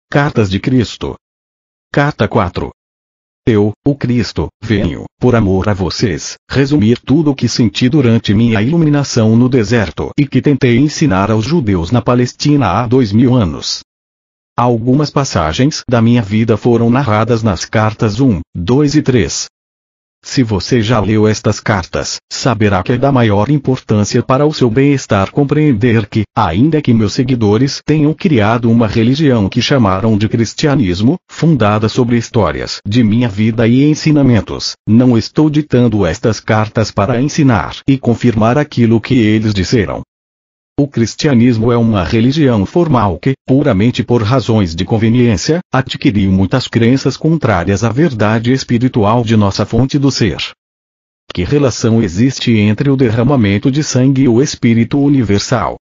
Cartas de Cristo. Carta 4. Eu, o Cristo, venho, por amor a vocês, resumir tudo o que senti durante minha iluminação no deserto e que tentei ensinar aos judeus na Palestina há 2000 anos. Algumas passagens da minha vida foram narradas nas cartas 1, 2 e 3. Se você já leu estas cartas, saberá que é da maior importância para o seu bem-estar compreender que, ainda que meus seguidores tenham criado uma religião que chamaram de cristianismo, fundada sobre histórias de minha vida e ensinamentos, não estou ditando estas cartas para ensinar e confirmar aquilo que eles disseram. O cristianismo é uma religião formal que, puramente por razões de conveniência, adquiriu muitas crenças contrárias à verdade espiritual de nossa fonte do ser. Que relação existe entre o derramamento de sangue e o Espírito Universal?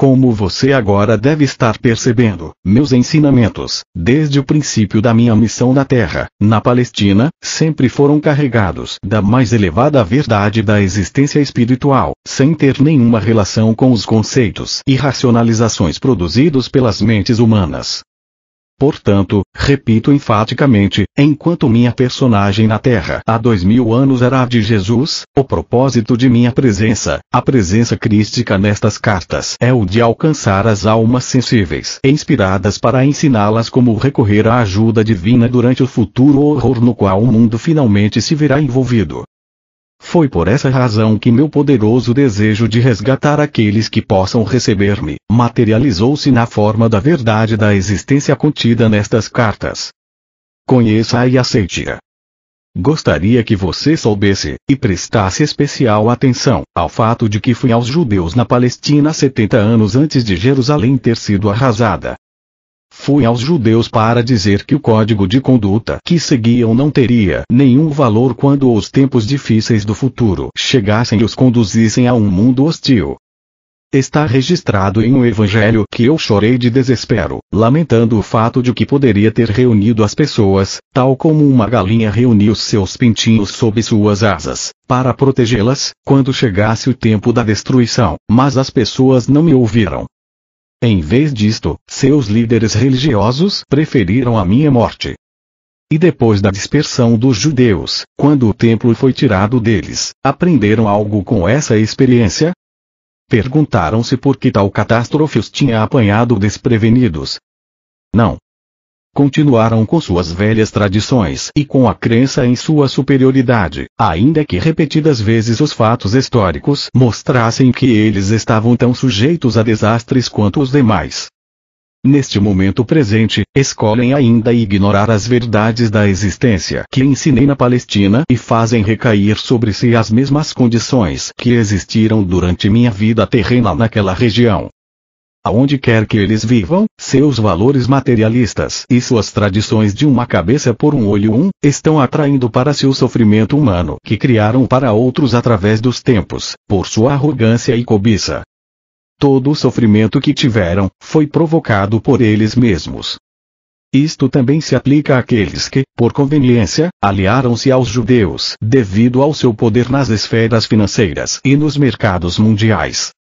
Como você agora deve estar percebendo, meus ensinamentos, desde o princípio da minha missão na Terra, na Palestina, sempre foram carregados da mais elevada verdade da existência espiritual, sem ter nenhuma relação com os conceitos e racionalizações produzidos pelas mentes humanas. Portanto, repito enfaticamente, enquanto minha personagem na Terra há 2000 anos era a de Jesus, o propósito de minha presença, a presença crística nestas cartas, é o de alcançar as almas sensíveis e inspiradas para ensiná-las como recorrer à ajuda divina durante o futuro horror no qual o mundo finalmente se verá envolvido. Foi por essa razão que meu poderoso desejo de resgatar aqueles que possam receber-me, materializou-se na forma da verdade da existência contida nestas cartas. Conheça-a e aceite-a. Gostaria que você soubesse, e prestasse especial atenção, ao fato de que fui aos judeus na Palestina 70 anos antes de Jerusalém ter sido arrasada. Fui aos judeus para dizer que o código de conduta que seguiam não teria nenhum valor quando os tempos difíceis do futuro chegassem e os conduzissem a um mundo hostil. Está registrado em um evangelho que eu chorei de desespero, lamentando o fato de que poderia ter reunido as pessoas, tal como uma galinha reuniu seus pintinhos sob suas asas, para protegê-las, quando chegasse o tempo da destruição, mas as pessoas não me ouviram. Em vez disto, seus líderes religiosos preferiram a minha morte. E depois da dispersão dos judeus, quando o templo foi tirado deles, aprenderam algo com essa experiência? Perguntaram-se por que tal catástrofe os tinha apanhado desprevenidos. Não. Continuaram com suas velhas tradições e com a crença em sua superioridade, ainda que repetidas vezes os fatos históricos mostrassem que eles estavam tão sujeitos a desastres quanto os demais. Neste momento presente, escolhem ainda ignorar as verdades da existência que ensinei na Palestina e fazem recair sobre si as mesmas condições que existiram durante minha vida terrena naquela região. Aonde quer que eles vivam, seus valores materialistas e suas tradições de uma cabeça por um olho estão atraindo para si o sofrimento humano que criaram para outros através dos tempos, por sua arrogância e cobiça. Todo o sofrimento que tiveram, foi provocado por eles mesmos. Isto também se aplica àqueles que, por conveniência, aliaram-se aos judeus devido ao seu poder nas esferas financeiras e nos mercados mundiais.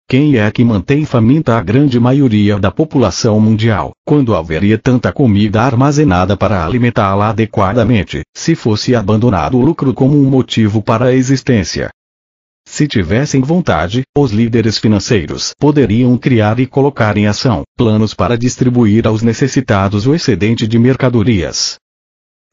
Quem é que mantém faminta a grande maioria da população mundial, quando haveria tanta comida armazenada para alimentá-la adequadamente, se fosse abandonado o lucro como um motivo para a existência? Se tivessem vontade, os líderes financeiros poderiam criar e colocar em ação planos para distribuir aos necessitados o excedente de mercadorias.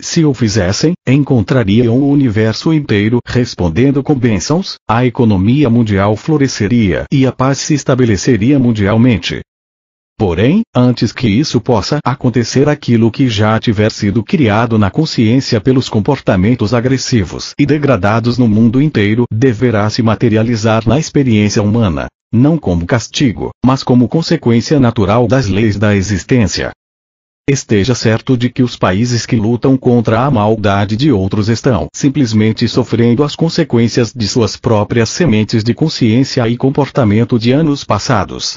Se o fizessem, encontrariam o universo inteiro respondendo com bênçãos, a economia mundial floresceria e a paz se estabeleceria mundialmente. Porém, antes que isso possa acontecer, aquilo que já tiver sido criado na consciência pelos comportamentos agressivos e degradados no mundo inteiro deverá se materializar na experiência humana, não como castigo, mas como consequência natural das leis da existência. Esteja certo de que os países que lutam contra a maldade de outros estão simplesmente sofrendo as consequências de suas próprias sementes de consciência e comportamento de anos passados.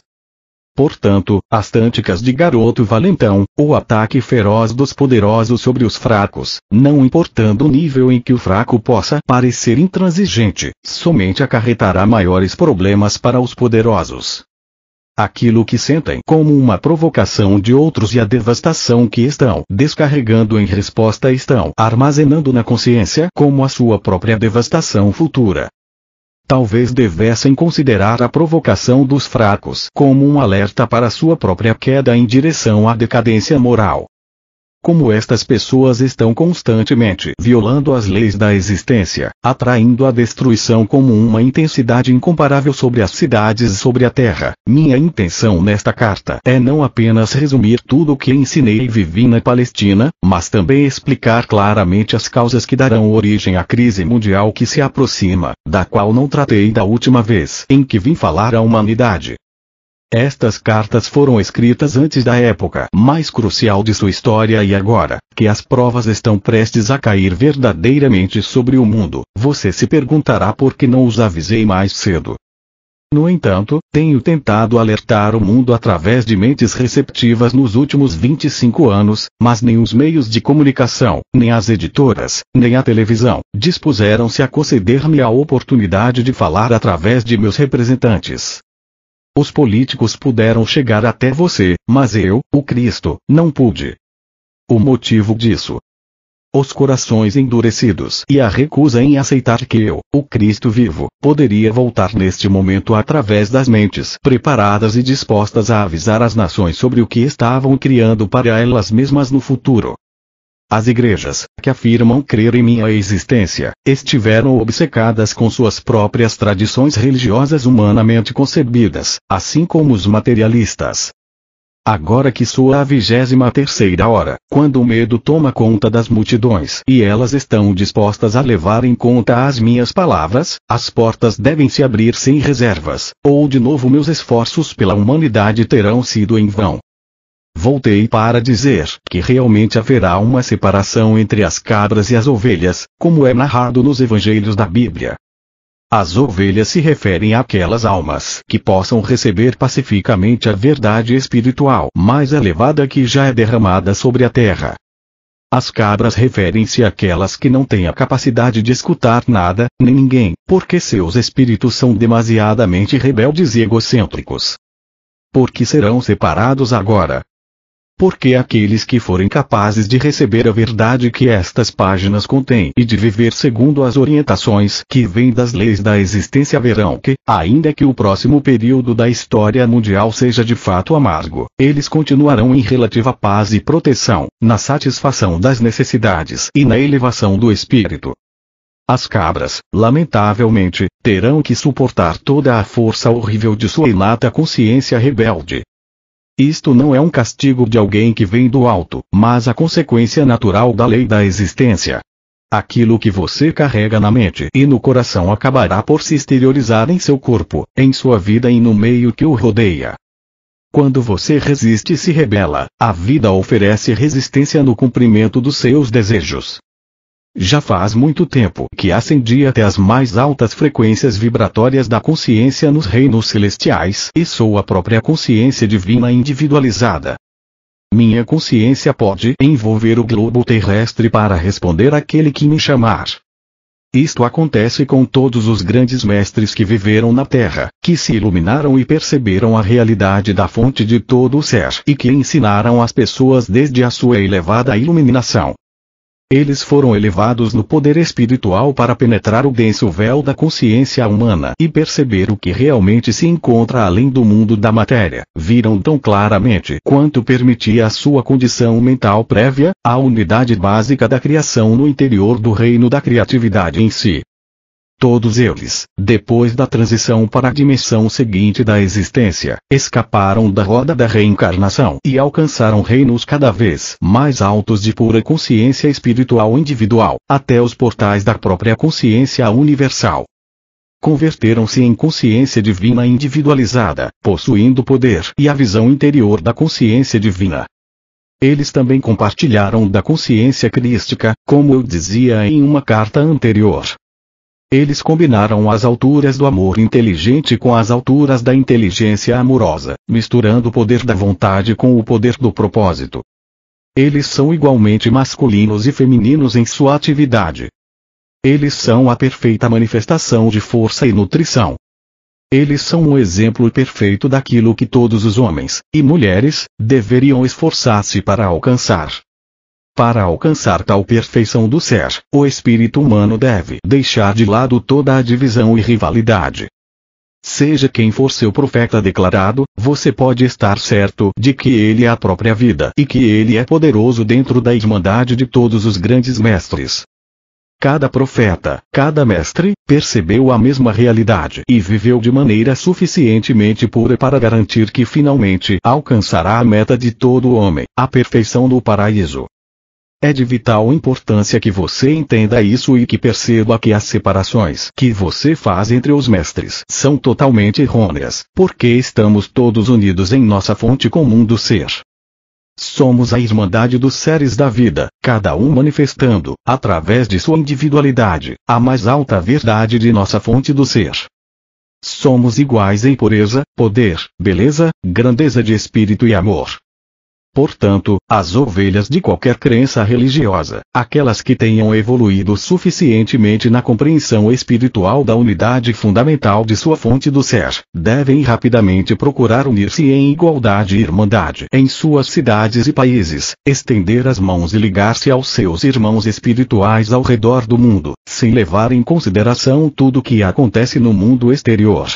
Portanto, as tânticas de garoto valentão, o ataque feroz dos poderosos sobre os fracos, não importando o nível em que o fraco possa parecer intransigente, somente acarretará maiores problemas para os poderosos. Aquilo que sentem como uma provocação de outros e a devastação que estão descarregando em resposta estão armazenando na consciência como a sua própria devastação futura. Talvez devessem considerar a provocação dos fracos como um alerta para sua própria queda em direção à decadência moral. Como estas pessoas estão constantemente violando as leis da existência, atraindo a destruição como uma intensidade incomparável sobre as cidades e sobre a terra, minha intenção nesta carta é não apenas resumir tudo o que ensinei e vivi na Palestina, mas também explicar claramente as causas que darão origem à crise mundial que se aproxima, da qual não tratei da última vez em que vim falar à humanidade. Estas cartas foram escritas antes da época mais crucial de sua história e agora, que as provas estão prestes a cair verdadeiramente sobre o mundo, você se perguntará por que não os avisei mais cedo. No entanto, tenho tentado alertar o mundo através de mentes receptivas nos últimos 25 anos, mas nem os meios de comunicação, nem as editoras, nem a televisão, dispuseram-se a conceder-me a oportunidade de falar através de meus representantes. Os políticos puderam chegar até você, mas eu, o Cristo, não pude. O motivo disso? Os corações endurecidos e a recusa em aceitar que eu, o Cristo vivo, poderia voltar neste momento através das mentes preparadas e dispostas a avisar as nações sobre o que estavam criando para elas mesmas no futuro. As igrejas, que afirmam crer em minha existência, estiveram obcecadas com suas próprias tradições religiosas humanamente concebidas, assim como os materialistas. Agora que soa a 23ª hora, quando o medo toma conta das multidões e elas estão dispostas a levar em conta as minhas palavras, as portas devem se abrir sem reservas, ou de novo meus esforços pela humanidade terão sido em vão. Voltei para dizer que realmente haverá uma separação entre as cabras e as ovelhas, como é narrado nos evangelhos da Bíblia. As ovelhas se referem àquelas almas que possam receber pacificamente a verdade espiritual mais elevada que já é derramada sobre a terra. As cabras referem-se àquelas que não têm a capacidade de escutar nada, nem ninguém, porque seus espíritos são demasiadamente rebeldes e egocêntricos. Por que serão separados agora? Porque aqueles que forem capazes de receber a verdade que estas páginas contêm e de viver segundo as orientações que vêm das leis da existência verão que, ainda que o próximo período da história mundial seja de fato amargo, eles continuarão em relativa paz e proteção, na satisfação das necessidades e na elevação do espírito. As cabras, lamentavelmente, terão que suportar toda a força horrível de sua inata consciência rebelde. Isto não é um castigo de alguém que vem do alto, mas a consequência natural da lei da existência. Aquilo que você carrega na mente e no coração acabará por se exteriorizar em seu corpo, em sua vida e no meio que o rodeia. Quando você resiste e se rebela, a vida oferece resistência no cumprimento dos seus desejos. Já faz muito tempo que ascendi até as mais altas frequências vibratórias da consciência nos reinos celestiais e sou a própria consciência divina individualizada. Minha consciência pode envolver o globo terrestre para responder àquele que me chamar. Isto acontece com todos os grandes mestres que viveram na Terra, que se iluminaram e perceberam a realidade da fonte de todo o ser e que ensinaram as pessoas desde a sua elevada iluminação. Eles foram elevados no poder espiritual para penetrar o denso véu da consciência humana e perceber o que realmente se encontra além do mundo da matéria. Viram tão claramente quanto permitia a sua condição mental prévia, a unidade básica da criação no interior do reino da criatividade em si. Todos eles, depois da transição para a dimensão seguinte da existência, escaparam da roda da reencarnação e alcançaram reinos cada vez mais altos de pura consciência espiritual individual, até os portais da própria consciência universal. Converteram-se em consciência divina individualizada, possuindo o poder e a visão interior da consciência divina. Eles também compartilharam da consciência crística, como eu dizia em uma carta anterior. Eles combinaram as alturas do amor inteligente com as alturas da inteligência amorosa, misturando o poder da vontade com o poder do propósito. Eles são igualmente masculinos e femininos em sua atividade. Eles são a perfeita manifestação de força e nutrição. Eles são um exemplo perfeito daquilo que todos os homens e mulheres deveriam esforçar-se para alcançar. Para alcançar tal perfeição do ser, o espírito humano deve deixar de lado toda a divisão e rivalidade. Seja quem for seu profeta declarado, você pode estar certo de que ele é a própria vida e que ele é poderoso dentro da irmandade de todos os grandes mestres. Cada profeta, cada mestre, percebeu a mesma realidade e viveu de maneira suficientemente pura para garantir que finalmente alcançará a meta de todo homem, a perfeição do paraíso. É de vital importância que você entenda isso e que perceba que as separações que você faz entre os mestres são totalmente errôneas, porque estamos todos unidos em nossa fonte comum do ser. Somos a irmandade dos seres da vida, cada um manifestando, através de sua individualidade, a mais alta verdade de nossa fonte do ser. Somos iguais em pureza, poder, beleza, grandeza de espírito e amor. Portanto, as ovelhas de qualquer crença religiosa, aquelas que tenham evoluído suficientemente na compreensão espiritual da unidade fundamental de sua fonte do ser, devem rapidamente procurar unir-se em igualdade e irmandade em suas cidades e países, estender as mãos e ligar-se aos seus irmãos espirituais ao redor do mundo, sem levar em consideração tudo o que acontece no mundo exterior.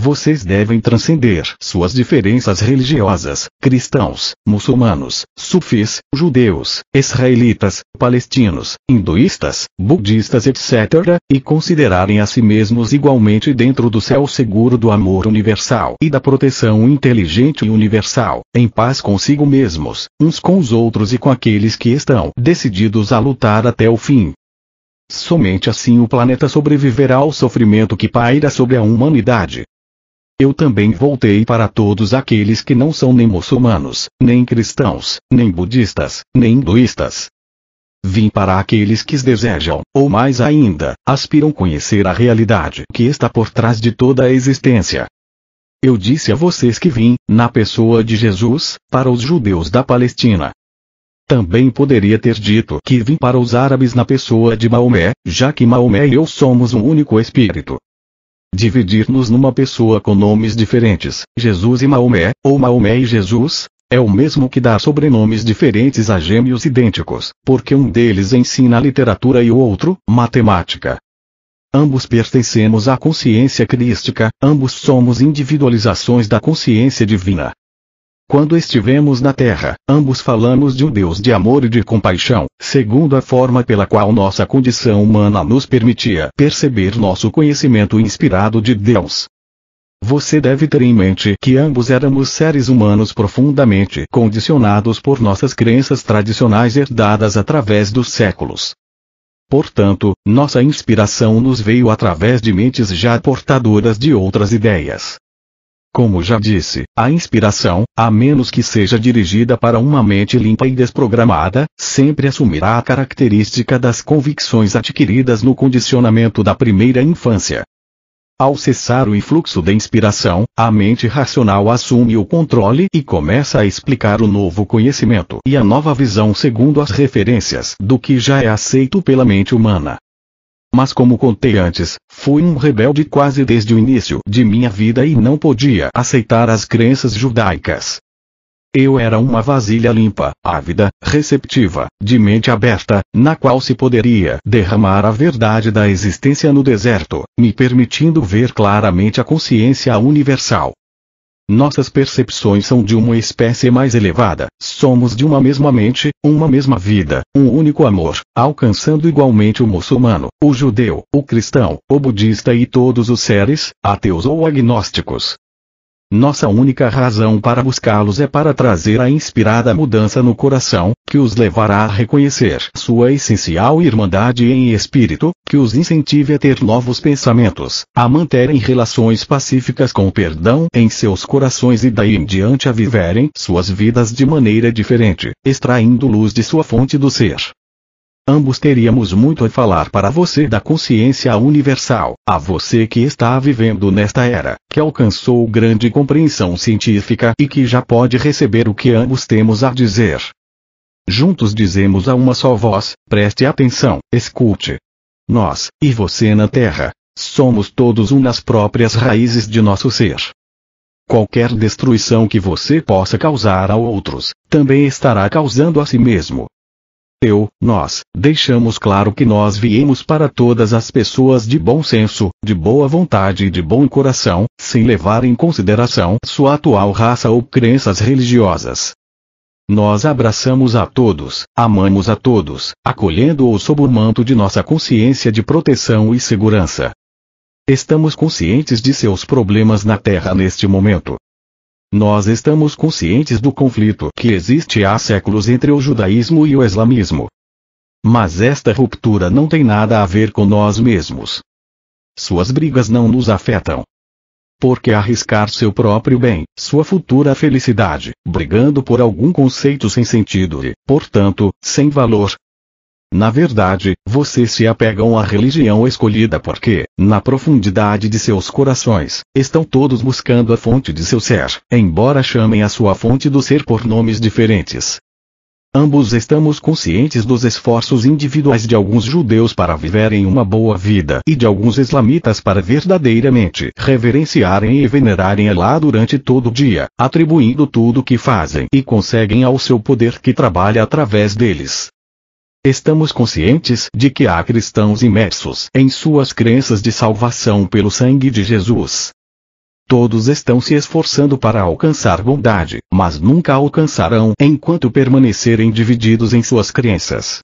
Vocês devem transcender suas diferenças religiosas, cristãos, muçulmanos, sufis, judeus, israelitas, palestinos, hinduístas, budistas etc., e considerarem a si mesmos igualmente dentro do céu seguro do amor universal e da proteção inteligente e universal, em paz consigo mesmos, uns com os outros e com aqueles que estão decididos a lutar até o fim. Somente assim o planeta sobreviverá ao sofrimento que paira sobre a humanidade. Eu também voltei para todos aqueles que não são nem muçulmanos, nem cristãos, nem budistas, nem hinduístas. Vim para aqueles que desejam, ou mais ainda, aspiram conhecer a realidade que está por trás de toda a existência. Eu disse a vocês que vim, na pessoa de Jesus, para os judeus da Palestina. Também poderia ter dito que vim para os árabes na pessoa de Maomé, já que Maomé e eu somos um único espírito. Dividir-nos numa pessoa com nomes diferentes, Jesus e Maomé, ou Maomé e Jesus, é o mesmo que dar sobrenomes diferentes a gêmeos idênticos, porque um deles ensina literatura e o outro, matemática. Ambos pertencemos à consciência crística, ambos somos individualizações da consciência divina. Quando estivemos na Terra, ambos falamos de um Deus de amor e de compaixão, segundo a forma pela qual nossa condição humana nos permitia perceber nosso conhecimento inspirado de Deus. Você deve ter em mente que ambos éramos seres humanos profundamente condicionados por nossas crenças tradicionais herdadas através dos séculos. Portanto, nossa inspiração nos veio através de mentes já portadoras de outras ideias. Como já disse, a inspiração, a menos que seja dirigida para uma mente limpa e desprogramada, sempre assumirá a característica das convicções adquiridas no condicionamento da primeira infância. Ao cessar o influxo da inspiração, a mente racional assume o controle e começa a explicar o novo conhecimento e a nova visão segundo as referências do que já é aceito pela mente humana. Mas como contei antes, fui um rebelde quase desde o início de minha vida e não podia aceitar as crenças judaicas. Eu era uma vasilha limpa, ávida, receptiva, de mente aberta, na qual se poderia derramar a verdade da existência no deserto, me permitindo ver claramente a consciência universal. Nossas percepções são de uma espécie mais elevada, somos de uma mesma mente, uma mesma vida, um único amor, alcançando igualmente o muçulmano, o judeu, o cristão, o budista e todos os seres, ateus ou agnósticos. Nossa única razão para buscá-los é para trazer a inspirada mudança no coração, que os levará a reconhecer sua essencial irmandade em espírito, que os incentive a ter novos pensamentos, a manterem relações pacíficas com o perdão em seus corações e daí em diante a viverem suas vidas de maneira diferente, extraindo luz de sua fonte do ser. Ambos teríamos muito a falar para você da consciência universal, a você que está vivendo nesta era, que alcançou grande compreensão científica e que já pode receber o que ambos temos a dizer. Juntos dizemos a uma só voz, preste atenção, escute. Nós, e você na Terra, somos todos um nas próprias raízes de nosso ser. Qualquer destruição que você possa causar a outros, também estará causando a si mesmo. Nós, deixamos claro que nós viemos para todas as pessoas de bom senso, de boa vontade e de bom coração, sem levar em consideração sua atual raça ou crenças religiosas. Nós abraçamos a todos, amamos a todos, acolhendo-os sob o manto de nossa consciência de proteção e segurança. Estamos conscientes de seus problemas na Terra neste momento. Nós estamos conscientes do conflito que existe há séculos entre o judaísmo e o islamismo. Mas esta ruptura não tem nada a ver com nós mesmos. Suas brigas não nos afetam. Por que arriscar seu próprio bem, sua futura felicidade, brigando por algum conceito sem sentido e, portanto, sem valor? Na verdade, vocês se apegam à religião escolhida porque, na profundidade de seus corações, estão todos buscando a fonte de seu ser, embora chamem a sua fonte do ser por nomes diferentes. Ambos estamos conscientes dos esforços individuais de alguns judeus para viverem uma boa vida e de alguns islamitas para verdadeiramente reverenciarem e venerarem Alá durante todo o dia, atribuindo tudo o que fazem e conseguem ao seu poder que trabalha através deles. Estamos conscientes de que há cristãos imersos em suas crenças de salvação pelo sangue de Jesus. Todos estão se esforçando para alcançar bondade, mas nunca alcançarão enquanto permanecerem divididos em suas crenças.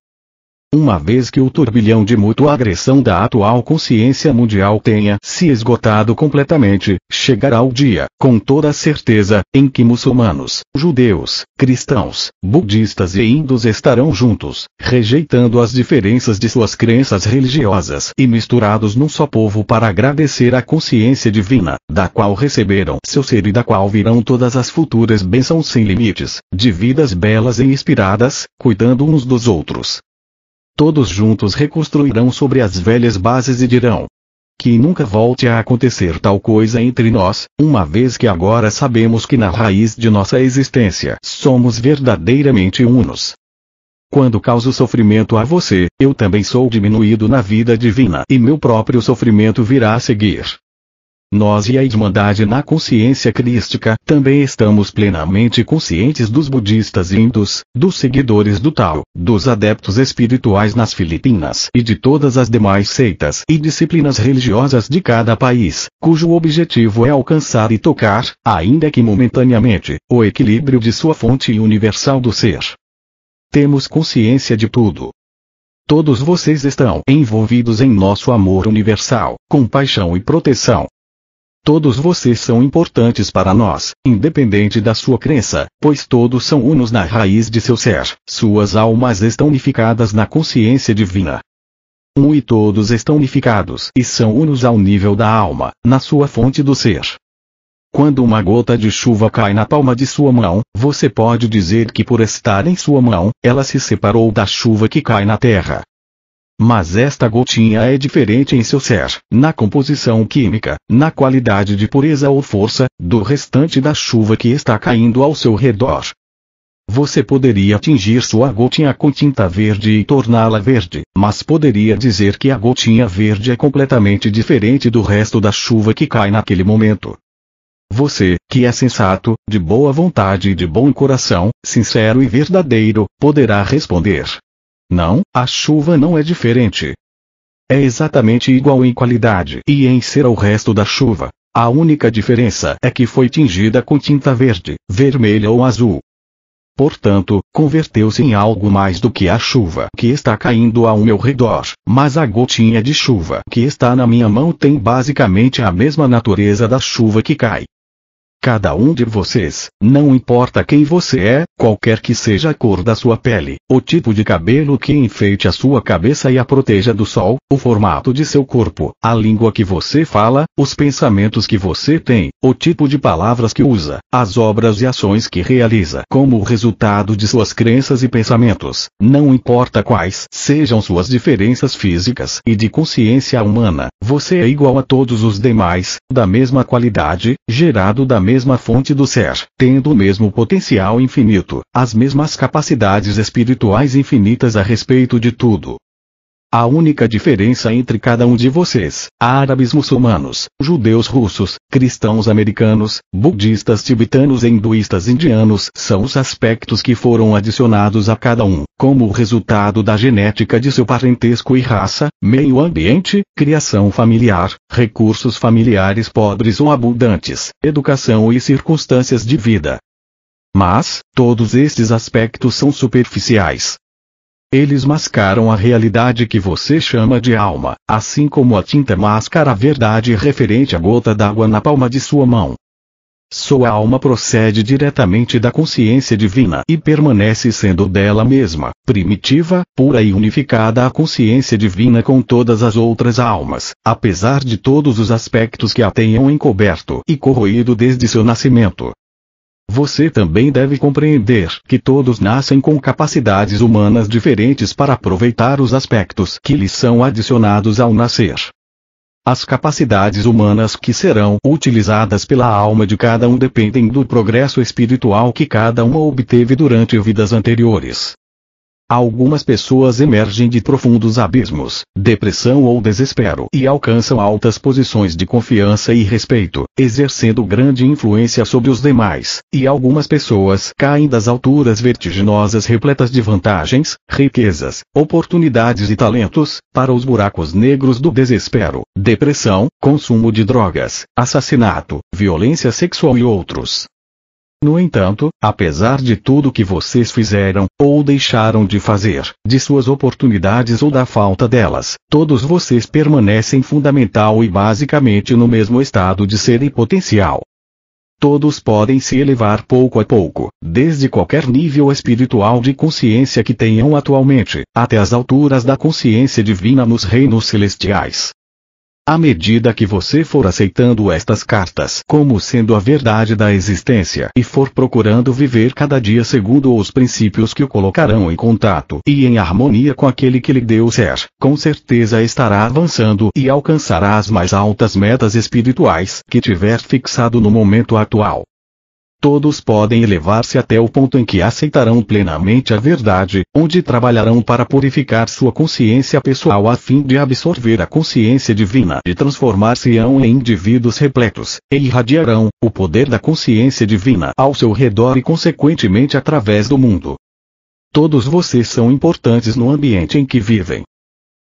Uma vez que o turbilhão de mútua agressão da atual consciência mundial tenha se esgotado completamente, chegará o dia, com toda certeza, em que muçulmanos, judeus, cristãos, budistas e hindus estarão juntos, rejeitando as diferenças de suas crenças religiosas e misturados num só povo para agradecer a consciência divina, da qual receberam seu ser e da qual virão todas as futuras bênçãos sem limites, de vidas belas e inspiradas, cuidando uns dos outros. Todos juntos reconstruirão sobre as velhas bases e dirão: que nunca volte a acontecer tal coisa entre nós, uma vez que agora sabemos que na raiz de nossa existência somos verdadeiramente unos. Quando causo sofrimento a você, eu também sou diminuído na vida divina e meu próprio sofrimento virá a seguir. Nós e a Irmandade na consciência crística também estamos plenamente conscientes dos budistas hindus, dos seguidores do Tao, dos adeptos espirituais nas Filipinas e de todas as demais seitas e disciplinas religiosas de cada país, cujo objetivo é alcançar e tocar, ainda que momentaneamente, o equilíbrio de sua fonte universal do ser. Temos consciência de tudo. Todos vocês estão envolvidos em nosso amor universal, compaixão e proteção. Todos vocês são importantes para nós, independente da sua crença, pois todos são unos na raiz de seu ser, suas almas estão unificadas na consciência divina. E todos estão unificados e são unos ao nível da alma, na sua fonte do ser. Quando uma gota de chuva cai na palma de sua mão, você pode dizer que por estar em sua mão, ela se separou da chuva que cai na terra. Mas esta gotinha é diferente em seu ser, na composição química, na qualidade de pureza ou força, do restante da chuva que está caindo ao seu redor. Você poderia tingir sua gotinha com tinta verde e torná-la verde, mas poderia dizer que a gotinha verde é completamente diferente do resto da chuva que cai naquele momento. Você, que é sensato, de boa vontade e de bom coração, sincero e verdadeiro, poderá responder: não, a chuva não é diferente. É exatamente igual em qualidade e em ser ao resto da chuva. A única diferença é que foi tingida com tinta verde, vermelha ou azul. Portanto, converteu-se em algo mais do que a chuva que está caindo ao meu redor, mas a gotinha de chuva que está na minha mão tem basicamente a mesma natureza da chuva que cai. Cada um de vocês, não importa quem você é, qualquer que seja a cor da sua pele, o tipo de cabelo que enfeite a sua cabeça e a proteja do sol, o formato de seu corpo, a língua que você fala, os pensamentos que você tem, o tipo de palavras que usa, as obras e ações que realiza como resultado de suas crenças e pensamentos, não importa quais sejam suas diferenças físicas e de consciência humana, você é igual a todos os demais, da mesma qualidade, gerado da mesma fonte do ser, tendo o mesmo potencial infinito, as mesmas capacidades espirituais infinitas a respeito de tudo. A única diferença entre cada um de vocês, árabes muçulmanos, judeus russos, cristãos americanos, budistas tibetanos e hinduístas indianos, são os aspectos que foram adicionados a cada um, como resultado da genética de seu parentesco e raça, meio ambiente, criação familiar, recursos familiares pobres ou abundantes, educação e circunstâncias de vida. Mas, todos estes aspectos são superficiais. Eles mascaram a realidade que você chama de alma, assim como a tinta mascara a verdade referente à gota d'água na palma de sua mão. Sua alma procede diretamente da consciência divina e permanece sendo dela mesma, primitiva, pura e unificada à consciência divina com todas as outras almas, apesar de todos os aspectos que a tenham encoberto e corroído desde seu nascimento. Você também deve compreender que todos nascem com capacidades humanas diferentes para aproveitar os aspectos que lhes são adicionados ao nascer. As capacidades humanas que serão utilizadas pela alma de cada um dependem do progresso espiritual que cada uma obteve durante vidas anteriores. Algumas pessoas emergem de profundos abismos, depressão ou desespero e alcançam altas posições de confiança e respeito, exercendo grande influência sobre os demais, e algumas pessoas caem das alturas vertiginosas repletas de vantagens, riquezas, oportunidades e talentos, para os buracos negros do desespero, depressão, consumo de drogas, assassinato, violência sexual e outros. No entanto, apesar de tudo que vocês fizeram, ou deixaram de fazer, de suas oportunidades ou da falta delas, todos vocês permanecem fundamental e basicamente no mesmo estado de ser e potencial. Todos podem se elevar pouco a pouco, desde qualquer nível espiritual de consciência que tenham atualmente, até as alturas da consciência divina nos reinos celestiais. À medida que você for aceitando estas cartas como sendo a verdade da existência e for procurando viver cada dia segundo os princípios que o colocarão em contato e em harmonia com aquele que lhe deu o ser, com certeza estará avançando e alcançará as mais altas metas espirituais que tiver fixado no momento atual. Todos podem elevar-se até o ponto em que aceitarão plenamente a verdade, onde trabalharão para purificar sua consciência pessoal a fim de absorver a consciência divina e transformar-se-ão em indivíduos repletos, e irradiarão o poder da consciência divina ao seu redor e consequentemente através do mundo. Todos vocês são importantes no ambiente em que vivem.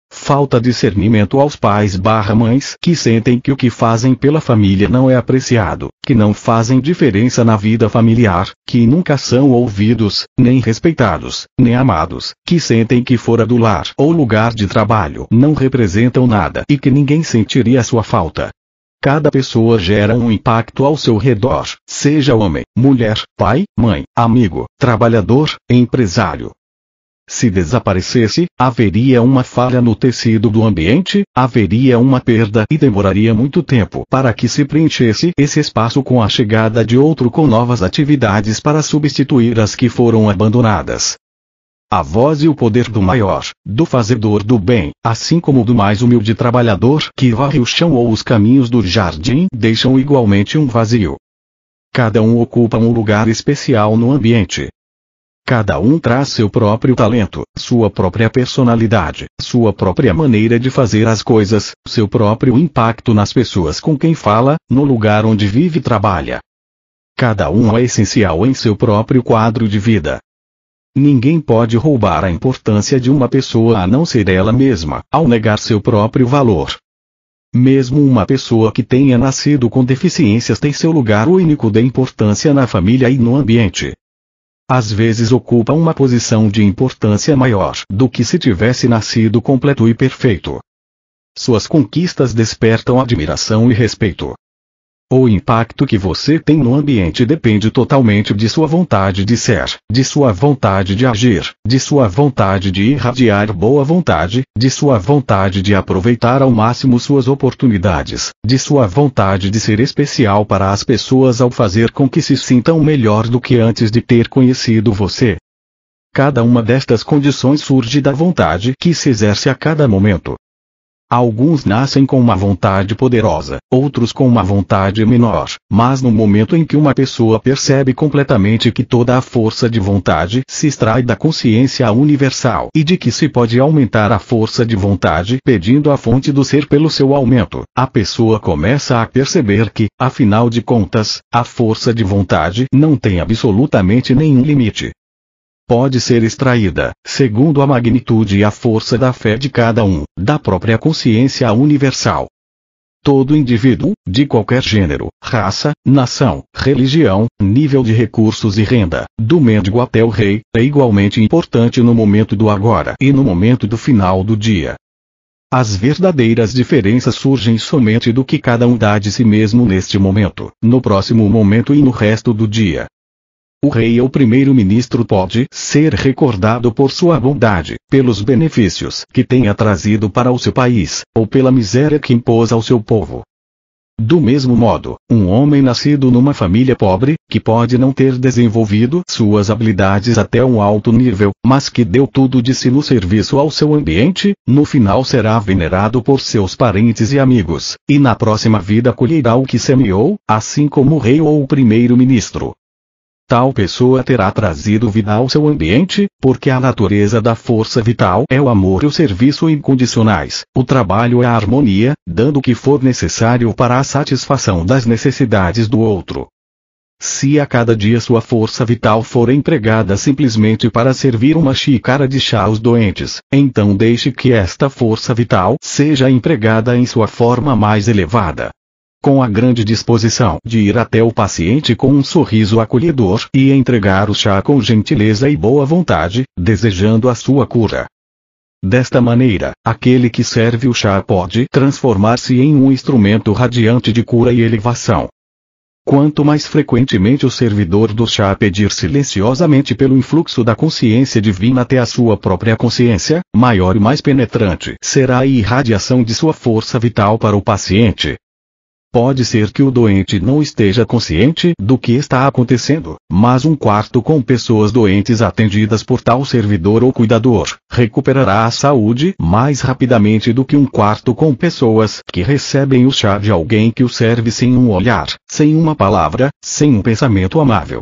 Falta discernimento aos pais/mães que sentem que o que fazem pela família não é apreciado, que não fazem diferença na vida familiar, que nunca são ouvidos, nem respeitados, nem amados, que sentem que fora do lar ou lugar de trabalho não representam nada e que ninguém sentiria sua falta. Cada pessoa gera um impacto ao seu redor, seja homem, mulher, pai, mãe, amigo, trabalhador, empresário. Se desaparecesse, haveria uma falha no tecido do ambiente, haveria uma perda e demoraria muito tempo para que se preenchesse esse espaço com a chegada de outro com novas atividades para substituir as que foram abandonadas. A voz e o poder do maior, do fazedor do bem, assim como do mais humilde trabalhador que varre o chão ou os caminhos do jardim, deixam igualmente um vazio. Cada um ocupa um lugar especial no ambiente. Cada um traz seu próprio talento, sua própria personalidade, sua própria maneira de fazer as coisas, seu próprio impacto nas pessoas com quem fala, no lugar onde vive e trabalha. Cada um é essencial em seu próprio quadro de vida. Ninguém pode roubar a importância de uma pessoa a não ser ela mesma, ao negar seu próprio valor. Mesmo uma pessoa que tenha nascido com deficiências tem seu lugar único de importância na família e no ambiente. Às vezes ocupa uma posição de importância maior do que se tivesse nascido completo e perfeito. Suas conquistas despertam admiração e respeito. O impacto que você tem no ambiente depende totalmente de sua vontade de ser, de sua vontade de agir, de sua vontade de irradiar boa vontade, de sua vontade de aproveitar ao máximo suas oportunidades, de sua vontade de ser especial para as pessoas ao fazer com que se sintam melhor do que antes de ter conhecido você. Cada uma destas condições surge da vontade que se exerce a cada momento. Alguns nascem com uma vontade poderosa, outros com uma vontade menor, mas no momento em que uma pessoa percebe completamente que toda a força de vontade se extrai da consciência universal e de que se pode aumentar a força de vontade pedindo a fonte do ser pelo seu aumento, a pessoa começa a perceber que, afinal de contas, a força de vontade não tem absolutamente nenhum limite. Pode ser extraída, segundo a magnitude e a força da fé de cada um, da própria consciência universal. Todo indivíduo, de qualquer gênero, raça, nação, religião, nível de recursos e renda, do mendigo até o rei, é igualmente importante no momento do agora e no momento do final do dia. As verdadeiras diferenças surgem somente do que cada um dá de si mesmo neste momento, no próximo momento e no resto do dia. O rei ou primeiro-ministro pode ser recordado por sua bondade, pelos benefícios que tenha trazido para o seu país, ou pela miséria que impôs ao seu povo. Do mesmo modo, um homem nascido numa família pobre, que pode não ter desenvolvido suas habilidades até um alto nível, mas que deu tudo de si no serviço ao seu ambiente, no final será venerado por seus parentes e amigos, e na próxima vida colherá o que semeou, assim como o rei ou o primeiro-ministro. Tal pessoa terá trazido vida ao seu ambiente, porque a natureza da força vital é o amor e o serviço incondicionais, o trabalho e a harmonia, dando o que for necessário para a satisfação das necessidades do outro. Se a cada dia sua força vital for empregada simplesmente para servir uma xícara de chá aos doentes, então deixe que esta força vital seja empregada em sua forma mais elevada. Com a grande disposição de ir até o paciente com um sorriso acolhedor e entregar o chá com gentileza e boa vontade, desejando a sua cura. Desta maneira, aquele que serve o chá pode transformar-se em um instrumento radiante de cura e elevação. Quanto mais frequentemente o servidor do chá pedir silenciosamente pelo influxo da consciência divina até a sua própria consciência, maior e mais penetrante será a irradiação de sua força vital para o paciente. Pode ser que o doente não esteja consciente do que está acontecendo, mas um quarto com pessoas doentes atendidas por tal servidor ou cuidador, recuperará a saúde mais rapidamente do que um quarto com pessoas que recebem o chá de alguém que o serve sem um olhar, sem uma palavra, sem um pensamento amável.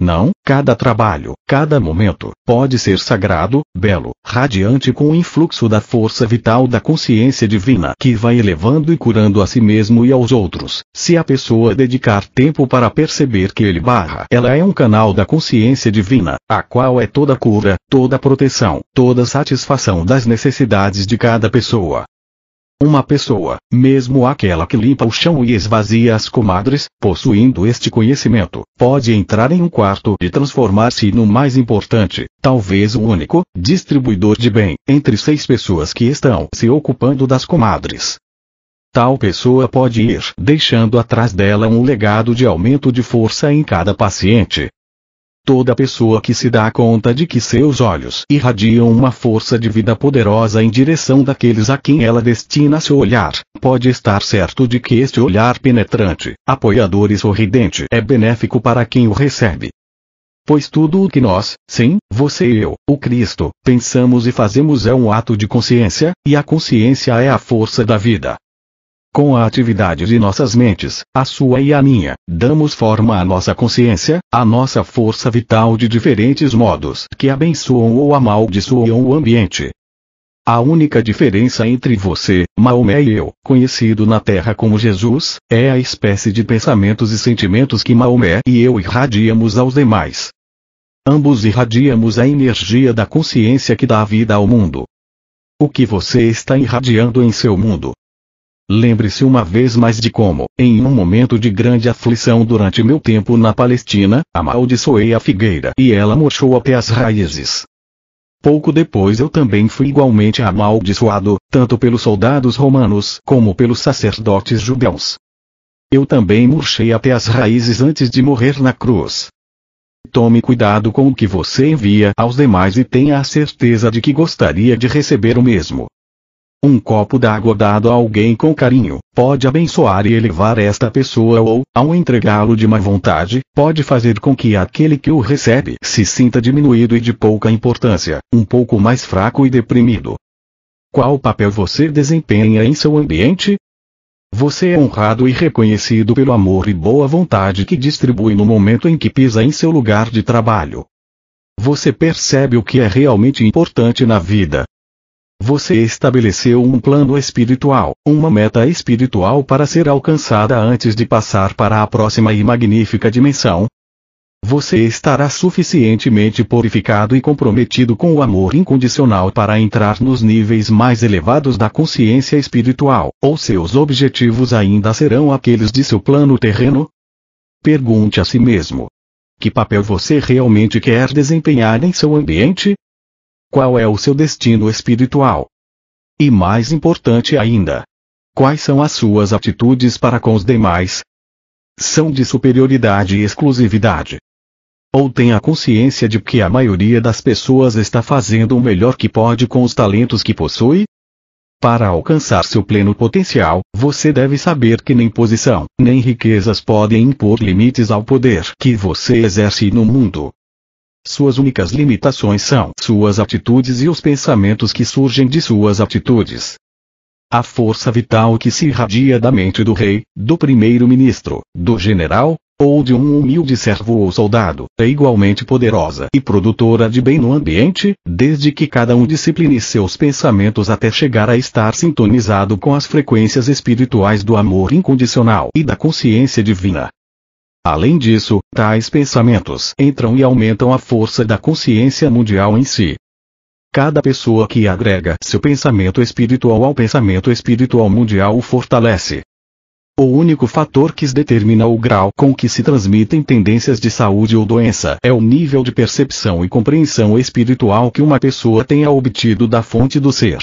Não, cada trabalho, cada momento, pode ser sagrado, belo, radiante com o influxo da força vital da consciência divina que vai elevando e curando a si mesmo e aos outros, se a pessoa dedicar tempo para perceber que ela é um canal da consciência divina, a qual é toda cura, toda proteção, toda satisfação das necessidades de cada pessoa. Uma pessoa, mesmo aquela que limpa o chão e esvazia as comadres, possuindo este conhecimento, pode entrar em um quarto e transformar-se no mais importante, talvez o único, distribuidor de bem, entre 6 pessoas que estão se ocupando das comadres. Tal pessoa pode ir deixando atrás dela um legado de aumento de força em cada paciente. Toda pessoa que se dá conta de que seus olhos irradiam uma força de vida poderosa em direção daqueles a quem ela destina seu olhar, pode estar certo de que este olhar penetrante, apoiador e sorridente é benéfico para quem o recebe. Pois tudo o que nós, sim, você e eu, o Cristo, pensamos e fazemos é um ato de consciência, e a consciência é a força da vida. Com a atividade de nossas mentes, a sua e a minha, damos forma à nossa consciência, à nossa força vital de diferentes modos que abençoam ou amaldiçoam o ambiente. A única diferença entre você, Maomé e eu, conhecido na Terra como Jesus, é a espécie de pensamentos e sentimentos que Maomé e eu irradiamos aos demais. Ambos irradiamos a energia da consciência que dá vida ao mundo. O que você está irradiando em seu mundo? Lembre-se uma vez mais de como, em um momento de grande aflição durante meu tempo na Palestina, amaldiçoei a figueira e ela murchou até as raízes. Pouco depois eu também fui igualmente amaldiçoado, tanto pelos soldados romanos como pelos sacerdotes judeus. Eu também murchei até as raízes antes de morrer na cruz. Tome cuidado com o que você envia aos demais e tenha a certeza de que gostaria de receber o mesmo. Um copo d'água dado a alguém com carinho, pode abençoar e elevar esta pessoa ou, ao entregá-lo de má vontade, pode fazer com que aquele que o recebe se sinta diminuído e de pouca importância, um pouco mais fraco e deprimido. Qual papel você desempenha em seu ambiente? Você é honrado e reconhecido pelo amor e boa vontade que distribui no momento em que pisa em seu lugar de trabalho. Você percebe o que é realmente importante na vida. Você estabeleceu um plano espiritual, uma meta espiritual para ser alcançada antes de passar para a próxima e magnífica dimensão. Você estará suficientemente purificado e comprometido com o amor incondicional para entrar nos níveis mais elevados da consciência espiritual, ou seus objetivos ainda serão aqueles de seu plano terreno? Pergunte a si mesmo: que papel você realmente quer desempenhar em seu ambiente? Qual é o seu destino espiritual? E mais importante ainda, quais são as suas atitudes para com os demais? São de superioridade e exclusividade? Ou tem a consciência de que a maioria das pessoas está fazendo o melhor que pode com os talentos que possui? Para alcançar seu pleno potencial, você deve saber que nem posição, nem riquezas podem impor limites ao poder que você exerce no mundo. Suas únicas limitações são suas atitudes e os pensamentos que surgem de suas atitudes. A força vital que se irradia da mente do rei, do primeiro-ministro, do general, ou de um humilde servo ou soldado, é igualmente poderosa e produtora de bem no ambiente, desde que cada um discipline seus pensamentos até chegar a estar sintonizado com as frequências espirituais do amor incondicional e da consciência divina. Além disso, tais pensamentos entram e aumentam a força da consciência mundial em si. Cada pessoa que agrega seu pensamento espiritual ao pensamento espiritual mundial o fortalece. O único fator que determina o grau com que se transmitem tendências de saúde ou doença é o nível de percepção e compreensão espiritual que uma pessoa tenha obtido da fonte do ser.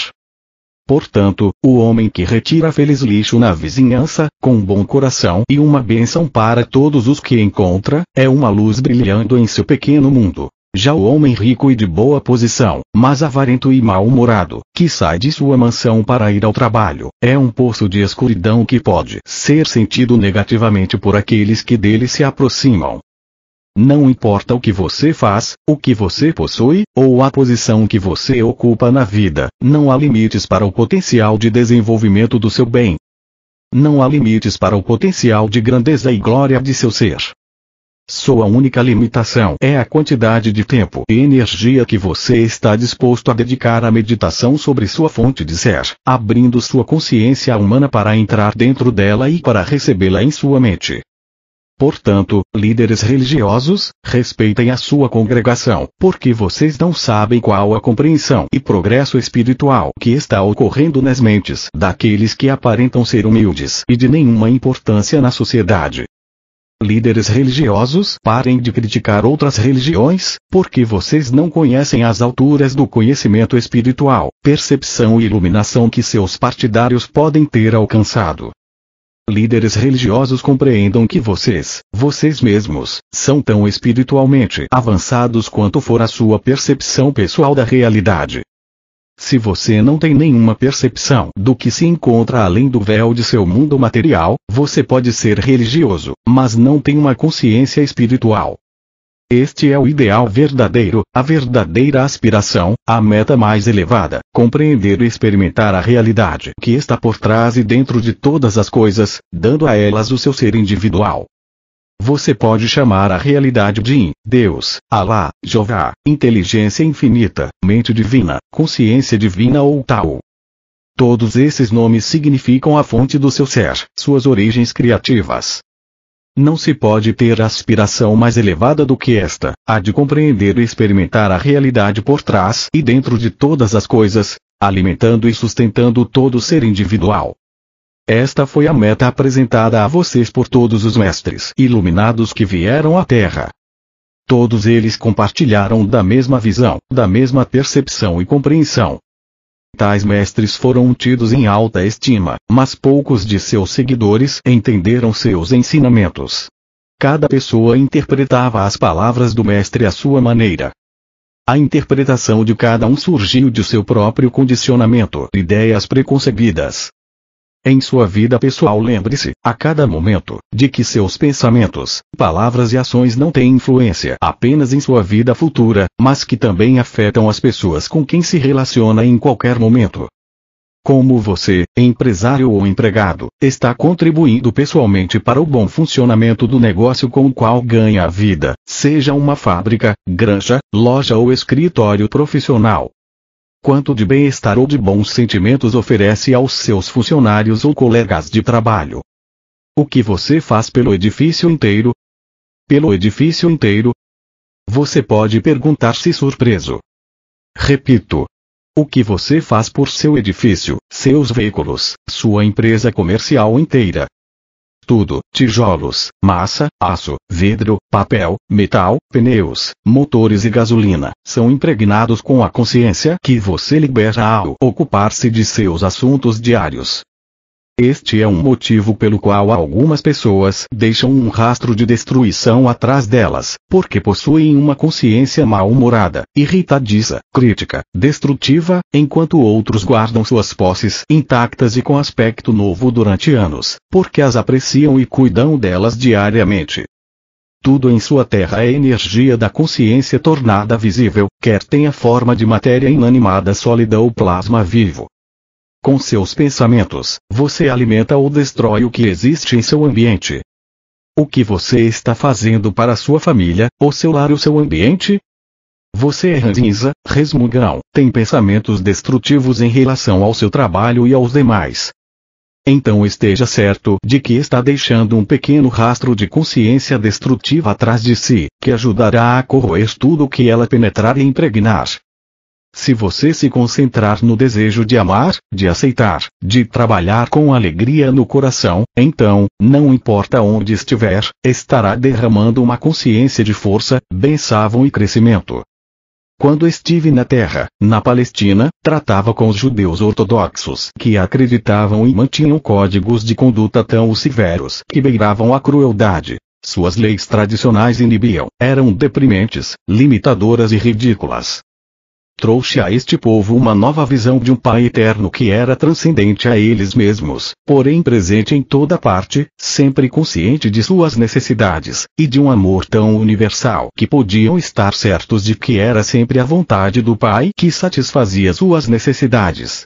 Portanto, o homem que retira feliz lixo na vizinhança, com um bom coração e uma bênção para todos os que encontra, é uma luz brilhando em seu pequeno mundo. Já o homem rico e de boa posição, mas avarento e mal-humorado, que sai de sua mansão para ir ao trabalho, é um poço de escuridão que pode ser sentido negativamente por aqueles que dele se aproximam. Não importa o que você faz, o que você possui, ou a posição que você ocupa na vida, não há limites para o potencial de desenvolvimento do seu bem. Não há limites para o potencial de grandeza e glória de seu ser. Sua única limitação é a quantidade de tempo e energia que você está disposto a dedicar à meditação sobre sua fonte de ser, abrindo sua consciência humana para entrar dentro dela e para recebê-la em sua mente. Portanto, líderes religiosos, respeitem a sua congregação, porque vocês não sabem qual a compreensão e progresso espiritual que está ocorrendo nas mentes daqueles que aparentam ser humildes e de nenhuma importância na sociedade. Líderes religiosos, parem de criticar outras religiões, porque vocês não conhecem as alturas do conhecimento espiritual, percepção e iluminação que seus partidários podem ter alcançado. Líderes religiosos compreendam que vocês mesmos, são tão espiritualmente avançados quanto for a sua percepção pessoal da realidade. Se você não tem nenhuma percepção do que se encontra além do véu de seu mundo material, você pode ser religioso, mas não tem uma consciência espiritual. Este é o ideal verdadeiro, a verdadeira aspiração, a meta mais elevada, compreender e experimentar a realidade que está por trás e dentro de todas as coisas, dando a elas o seu ser individual. Você pode chamar a realidade de Deus, Alá, Jeová, inteligência infinita, mente divina, consciência divina ou Tao. Todos esses nomes significam a fonte do seu ser, suas origens criativas. Não se pode ter aspiração mais elevada do que esta, a de compreender e experimentar a realidade por trás e dentro de todas as coisas, alimentando e sustentando todo ser individual. Esta foi a meta apresentada a vocês por todos os mestres iluminados que vieram à Terra. Todos eles compartilharam da mesma visão, da mesma percepção e compreensão. Tais mestres foram tidos em alta estima, mas poucos de seus seguidores entenderam seus ensinamentos. Cada pessoa interpretava as palavras do mestre à sua maneira. A interpretação de cada um surgiu de seu próprio condicionamento, ideias preconcebidas. Em sua vida pessoal lembre-se, a cada momento, de que seus pensamentos, palavras e ações não têm influência apenas em sua vida futura, mas que também afetam as pessoas com quem se relaciona em qualquer momento. Como você, empresário ou empregado, está contribuindo pessoalmente para o bom funcionamento do negócio com o qual ganha a vida, seja uma fábrica, granja, loja ou escritório profissional. Quanto de bem-estar ou de bons sentimentos oferece aos seus funcionários ou colegas de trabalho? O que você faz pelo edifício inteiro? Pelo edifício inteiro? Você pode perguntar-se surpreso. Repito. O que você faz por seu edifício, seus veículos, sua empresa comercial inteira? Tudo: tijolos, massa, aço, vidro, papel, metal, pneus, motores e gasolina, são impregnados com a consciência que você libera ao ocupar-se de seus assuntos diários. Este é um motivo pelo qual algumas pessoas deixam um rastro de destruição atrás delas, porque possuem uma consciência mal-humorada, irritadiça, crítica, destrutiva, enquanto outros guardam suas posses intactas e com aspecto novo durante anos, porque as apreciam e cuidam delas diariamente. Tudo em sua terra é energia da consciência tornada visível, quer tenha forma de matéria inanimada sólida ou plasma vivo. Com seus pensamentos, você alimenta ou destrói o que existe em seu ambiente. O que você está fazendo para sua família, ou seu lar ou seu ambiente? Você é ranzinza, resmungão, tem pensamentos destrutivos em relação ao seu trabalho e aos demais. Então esteja certo de que está deixando um pequeno rastro de consciência destrutiva atrás de si, que ajudará a corroer tudo o que ela penetrar e impregnar. Se você se concentrar no desejo de amar, de aceitar, de trabalhar com alegria no coração, então, não importa onde estiver, estará derramando uma consciência de força, bênção e crescimento. Quando estive na terra, na Palestina, tratava com os judeus ortodoxos que acreditavam e mantinham códigos de conduta tão severos que beiravam a crueldade. Suas leis tradicionais inibiam, eram deprimentes, limitadoras e ridículas. Trouxe a este povo uma nova visão de um Pai eterno que era transcendente a eles mesmos, porém presente em toda parte, sempre consciente de suas necessidades, e de um amor tão universal que podiam estar certos de que era sempre a vontade do Pai que satisfazia suas necessidades.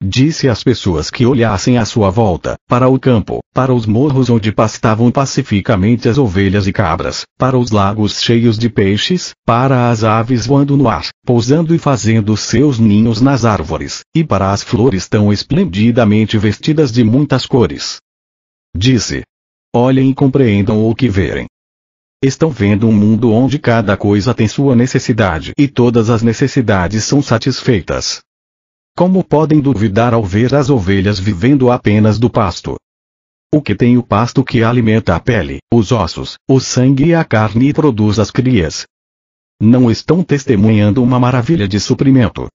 Disse às pessoas que olhassem à sua volta, para o campo, para os morros onde pastavam pacificamente as ovelhas e cabras, para os lagos cheios de peixes, para as aves voando no ar, pousando e fazendo seus ninhos nas árvores, e para as flores tão esplendidamente vestidas de muitas cores. Disse: olhem e compreendam o que verem. Estão vendo um mundo onde cada coisa tem sua necessidade e todas as necessidades são satisfeitas. Como podem duvidar ao ver as ovelhas vivendo apenas do pasto? O que tem o pasto que alimenta a pele, os ossos, o sangue e a carne e produz as crias? Não estão testemunhando uma maravilha de suprimento?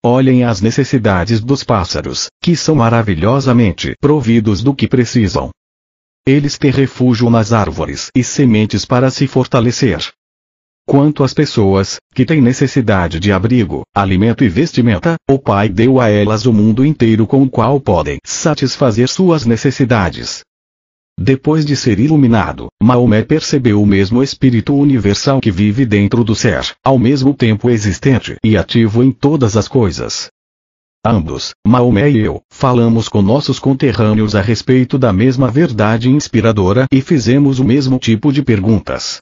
Olhem as necessidades dos pássaros, que são maravilhosamente providos do que precisam. Eles têm refúgio nas árvores e sementes para se fortalecer. Quanto às pessoas, que têm necessidade de abrigo, alimento e vestimenta, o Pai deu a elas o mundo inteiro com o qual podem satisfazer suas necessidades. Depois de ser iluminado, Maomé percebeu o mesmo espírito universal que vive dentro do ser, ao mesmo tempo existente e ativo em todas as coisas. Ambos, Maomé e eu, falamos com nossos conterrâneos a respeito da mesma verdade inspiradora e fizemos o mesmo tipo de perguntas.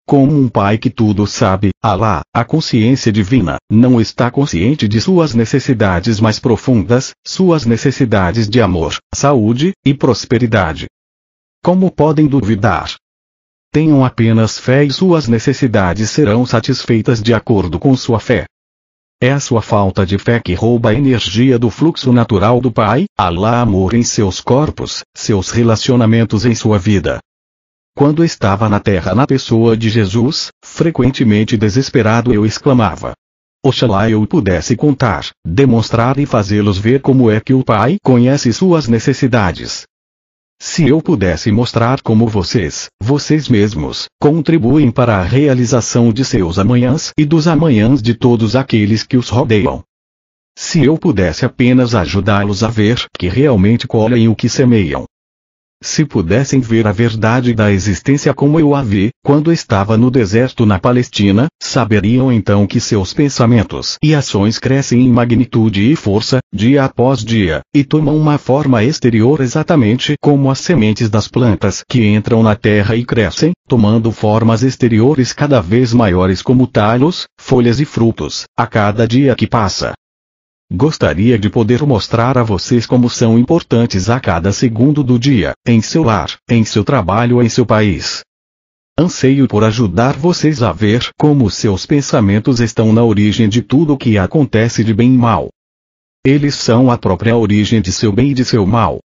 Como um pai que tudo sabe, Alá, a consciência divina, não está consciente de suas necessidades mais profundas, suas necessidades de amor, saúde e prosperidade. Como podem duvidar? Tenham apenas fé e suas necessidades serão satisfeitas de acordo com sua fé. É a sua falta de fé que rouba a energia do fluxo natural do Pai, Alá amor em seus corpos, seus relacionamentos em sua vida. Quando estava na terra na pessoa de Jesus, frequentemente desesperado eu exclamava: oxalá eu pudesse contar, demonstrar e fazê-los ver como é que o Pai conhece suas necessidades. Se eu pudesse mostrar como vocês mesmos, contribuem para a realização de seus amanhãs e dos amanhãs de todos aqueles que os rodeiam. Se eu pudesse apenas ajudá-los a ver que realmente colhem o que semeiam. Se pudessem ver a verdade da existência como eu a vi, quando estava no deserto na Palestina, saberiam então que seus pensamentos e ações crescem em magnitude e força, dia após dia, e tomam uma forma exterior exatamente como as sementes das plantas que entram na terra e crescem, tomando formas exteriores cada vez maiores como talhos, folhas e frutos, a cada dia que passa. Gostaria de poder mostrar a vocês como são importantes a cada segundo do dia, em seu lar, em seu trabalho, em seu país. Anseio por ajudar vocês a ver como seus pensamentos estão na origem de tudo o que acontece de bem e mal. Eles são a própria origem de seu bem e de seu mal.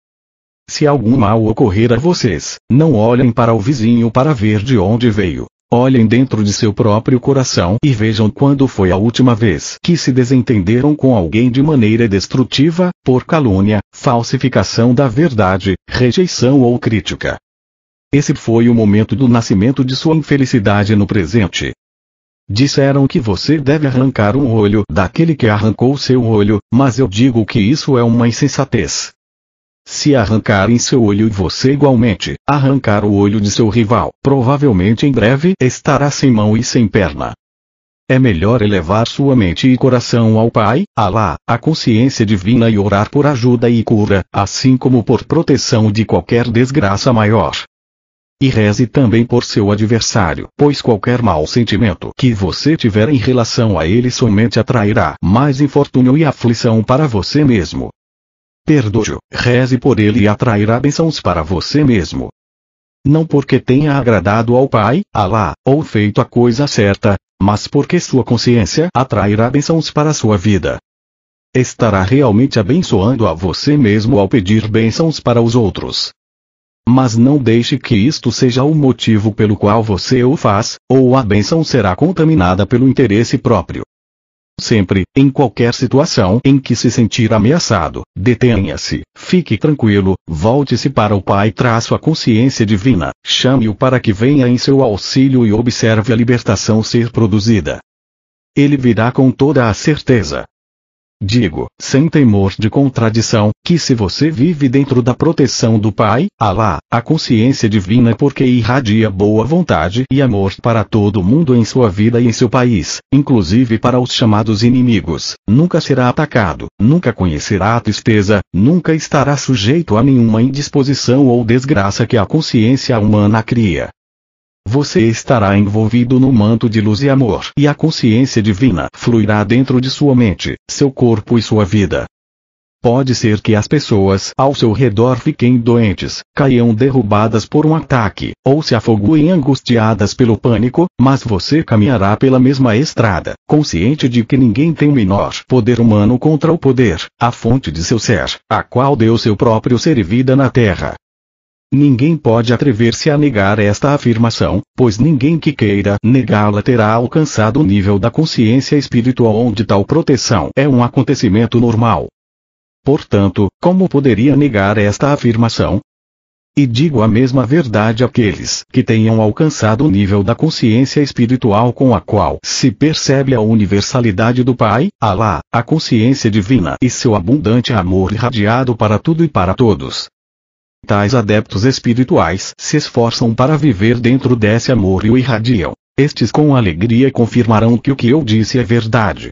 Se algum mal ocorrer a vocês, não olhem para o vizinho para ver de onde veio. Olhem dentro de seu próprio coração e vejam quando foi a última vez que se desentenderam com alguém de maneira destrutiva, por calúnia, falsificação da verdade, rejeição ou crítica. Esse foi o momento do nascimento de sua infelicidade no presente. Disseram que você deve arrancar um olho daquele que arrancou seu olho, mas eu digo que isso é uma insensatez. Se arrancarem seu olho e você igualmente arrancar o olho de seu rival, provavelmente em breve estará sem mão e sem perna. É melhor elevar sua mente e coração ao Pai, Alá, a consciência divina e orar por ajuda e cura, assim como por proteção de qualquer desgraça maior. E reze também por seu adversário, pois qualquer mau sentimento que você tiver em relação a ele somente atrairá mais infortúnio e aflição para você mesmo. Perdoe-o, reze por ele e atrairá bênçãos para você mesmo. Não porque tenha agradado ao Pai, Alá, ou feito a coisa certa, mas porque sua consciência atrairá bênçãos para sua vida. Estará realmente abençoando a você mesmo ao pedir bênçãos para os outros. Mas não deixe que isto seja o motivo pelo qual você o faz, ou a bênção será contaminada pelo interesse próprio. Sempre, em qualquer situação em que se sentir ameaçado, detenha-se, fique tranquilo, volte-se para o Pai, a consciência divina, chame-o para que venha em seu auxílio e observe a libertação ser produzida. Ele virá com toda a certeza. Digo, sem temor de contradição, que se você vive dentro da proteção do Pai, Alá, a consciência divina porque irradia boa vontade e amor para todo mundo em sua vida e em seu país, inclusive para os chamados inimigos, nunca será atacado, nunca conhecerá a tristeza, nunca estará sujeito a nenhuma indisposição ou desgraça que a consciência humana cria. Você estará envolvido no manto de luz e amor, e a consciência divina fluirá dentro de sua mente, seu corpo e sua vida. Pode ser que as pessoas ao seu redor fiquem doentes, caiam derrubadas por um ataque, ou se afoguem angustiadas pelo pânico, mas você caminhará pela mesma estrada, consciente de que ninguém tem menor poder humano contra o poder, a fonte de seu ser, a qual deu seu próprio ser e vida na terra. Ninguém pode atrever-se a negar esta afirmação, pois ninguém que queira negá-la terá alcançado o nível da consciência espiritual onde tal proteção é um acontecimento normal. Portanto, como poderia negar esta afirmação? E digo a mesma verdade àqueles que tenham alcançado o nível da consciência espiritual com a qual se percebe a universalidade do Pai, Alá, a consciência divina e seu abundante amor irradiado para tudo e para todos. Tais adeptos espirituais se esforçam para viver dentro desse amor e o irradiam. Estes com alegria confirmarão que o que eu disse é verdade.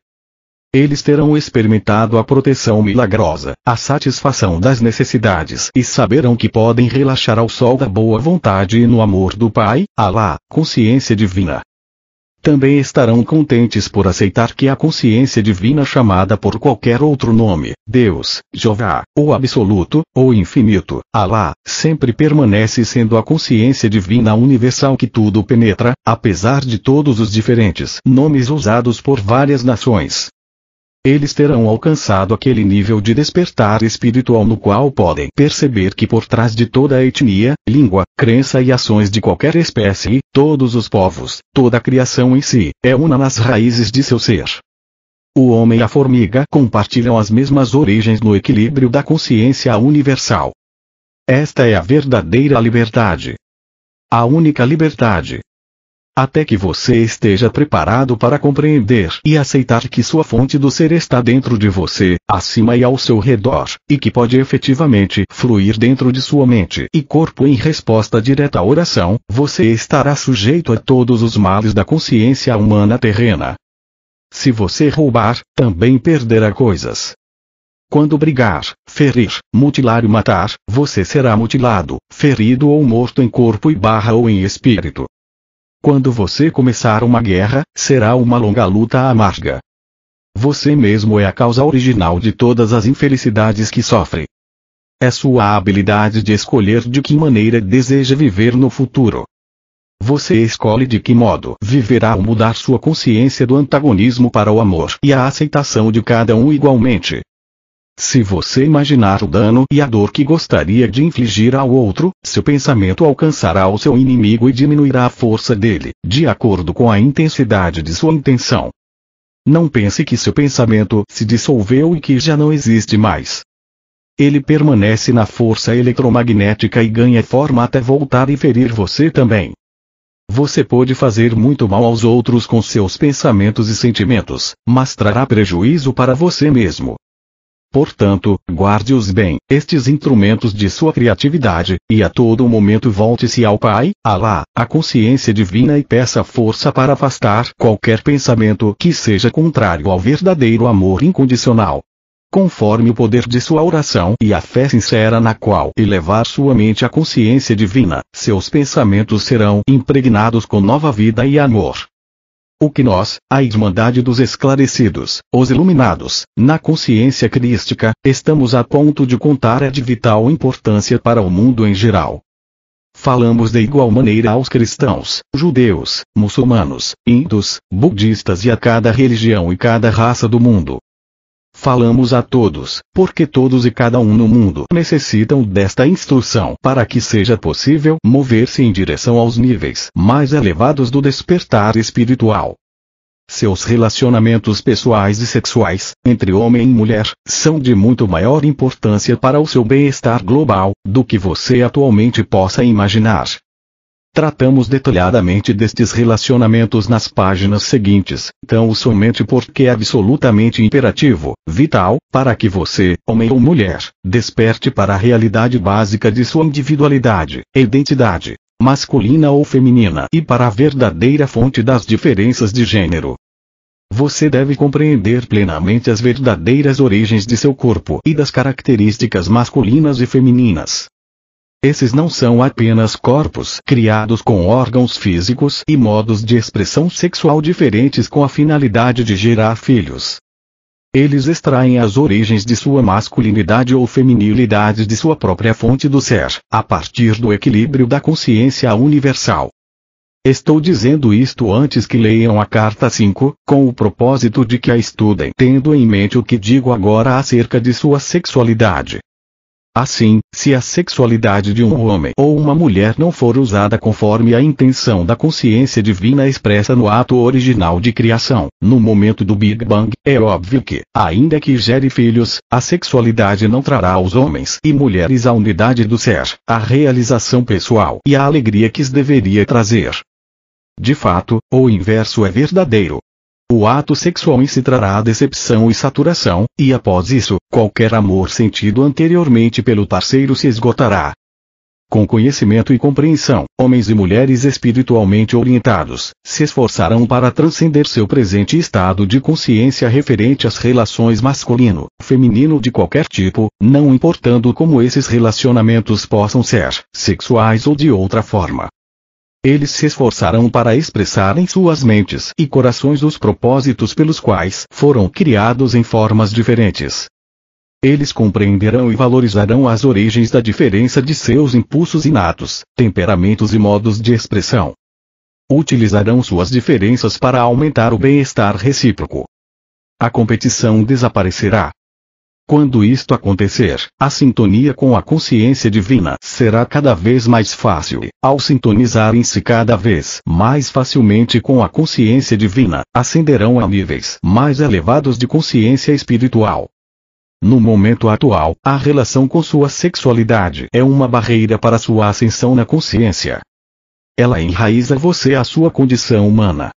Eles terão experimentado a proteção milagrosa, a satisfação das necessidades e saberão que podem relaxar ao sol da boa vontade e no amor do Pai, Alá, consciência divina. Também estarão contentes por aceitar que a consciência divina chamada por qualquer outro nome, Deus, Jeová, ou Absoluto, ou Infinito, Alá, sempre permanece sendo a consciência divina universal que tudo penetra, apesar de todos os diferentes nomes usados por várias nações. Eles terão alcançado aquele nível de despertar espiritual no qual podem perceber que por trás de toda a etnia, língua, crença e ações de qualquer espécie, todos os povos, toda a criação em si, é una nas raízes de seu ser. O homem e a formiga compartilham as mesmas origens no equilíbrio da consciência universal. Esta é a verdadeira liberdade. A única liberdade. até que você esteja preparado para compreender e aceitar que sua fonte do ser está dentro de você, acima e ao seu redor, e que pode efetivamente fluir dentro de sua mente e corpo em resposta direta à oração, você estará sujeito a todos os males da consciência humana terrena. Se você roubar, também perderá coisas. Quando brigar, ferir, mutilar e matar, você será mutilado, ferido ou morto em corpo ou em espírito. Quando você começar uma guerra, será uma longa luta amarga. Você mesmo é a causa original de todas as infelicidades que sofre. É sua habilidade de escolher de que maneira deseja viver no futuro. Você escolhe de que modo viverá ao mudar sua consciência do antagonismo para o amor e a aceitação de cada um igualmente. Se você imaginar o dano e a dor que gostaria de infligir ao outro, seu pensamento alcançará o seu inimigo e diminuirá a força dele, de acordo com a intensidade de sua intenção. Não pense que seu pensamento se dissolveu e que já não existe mais. Ele permanece na força eletromagnética e ganha forma até voltar e ferir você também. Você pode fazer muito mal aos outros com seus pensamentos e sentimentos, mas trará prejuízo para você mesmo. Portanto, guarde-os bem, estes instrumentos de sua criatividade, e a todo momento volte-se ao Pai, Alá, a consciência divina e peça força para afastar qualquer pensamento que seja contrário ao verdadeiro amor incondicional. Conforme o poder de sua oração e a fé sincera na qual elevar sua mente à consciência divina, seus pensamentos serão impregnados com nova vida e amor. O que nós, a Irmandade dos Esclarecidos, os Iluminados, na consciência crística, estamos a ponto de contar é de vital importância para o mundo em geral. Falamos de igual maneira aos cristãos, judeus, muçulmanos, hindus, budistas e a cada religião e cada raça do mundo. Falamos a todos, porque todos e cada um no mundo necessitam desta instrução para que seja possível mover-se em direção aos níveis mais elevados do despertar espiritual. Seus relacionamentos pessoais e sexuais, entre homem e mulher, são de muito maior importância para o seu bem-estar global, do que você atualmente possa imaginar. Tratamos detalhadamente destes relacionamentos nas páginas seguintes, então somente porque é absolutamente imperativo, vital, para que você, homem ou mulher, desperte para a realidade básica de sua individualidade, identidade, masculina ou feminina e para a verdadeira fonte das diferenças de gênero. Você deve compreender plenamente as verdadeiras origens de seu corpo e das características masculinas e femininas. Esses não são apenas corpos criados com órgãos físicos e modos de expressão sexual diferentes com a finalidade de gerar filhos. Eles extraem as origens de sua masculinidade ou feminilidade de sua própria fonte do ser, a partir do equilíbrio da consciência universal. Estou dizendo isto antes que leiam a carta 5, com o propósito de que a estudem tendo em mente o que digo agora acerca de sua sexualidade. Assim, se a sexualidade de um homem ou uma mulher não for usada conforme a intenção da consciência divina expressa no ato original de criação, no momento do Big Bang, é óbvio que, ainda que gere filhos, a sexualidade não trará aos homens e mulheres a unidade do ser, a realização pessoal e a alegria que deveria trazer. De fato, o inverso é verdadeiro. O ato sexual em si trará decepção e saturação, e após isso, qualquer amor sentido anteriormente pelo parceiro se esgotará. Com conhecimento e compreensão, homens e mulheres espiritualmente orientados, se esforçarão para transcender seu presente estado de consciência referente às relações masculino-feminino de qualquer tipo, não importando como esses relacionamentos possam ser, sexuais ou de outra forma. Eles se esforçarão para expressar em suas mentes e corações os propósitos pelos quais foram criados em formas diferentes. Eles compreenderão e valorizarão as origens da diferença de seus impulsos inatos, temperamentos e modos de expressão. Utilizarão suas diferenças para aumentar o bem-estar recíproco. A competição desaparecerá. Quando isto acontecer, a sintonia com a consciência divina será cada vez mais fácil. Ao sintonizarem-se cada vez mais facilmente com a consciência divina, ascenderão a níveis mais elevados de consciência espiritual. No momento atual, a relação com sua sexualidade é uma barreira para sua ascensão na consciência. Ela enraiza você à sua condição humana.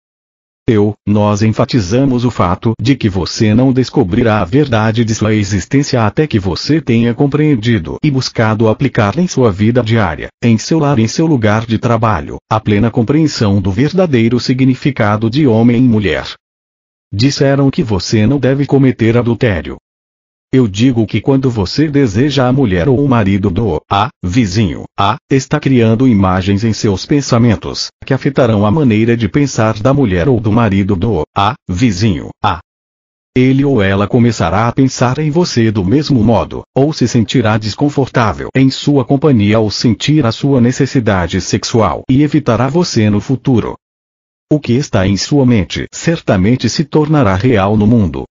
Nós enfatizamos o fato de que você não descobrirá a verdade de sua existência até que você tenha compreendido e buscado aplicar em sua vida diária, em seu lar e em seu lugar de trabalho, a plena compreensão do verdadeiro significado de homem e mulher. Disseram que você não deve cometer adultério. Eu digo que quando você deseja a mulher ou o marido do vizinho, está criando imagens em seus pensamentos, que afetarão a maneira de pensar da mulher ou do marido do vizinho. Ele ou ela começará a pensar em você do mesmo modo, ou se sentirá desconfortável em sua companhia ou sentir a sua necessidade sexual e evitará você no futuro. O que está em sua mente certamente se tornará real no mundo.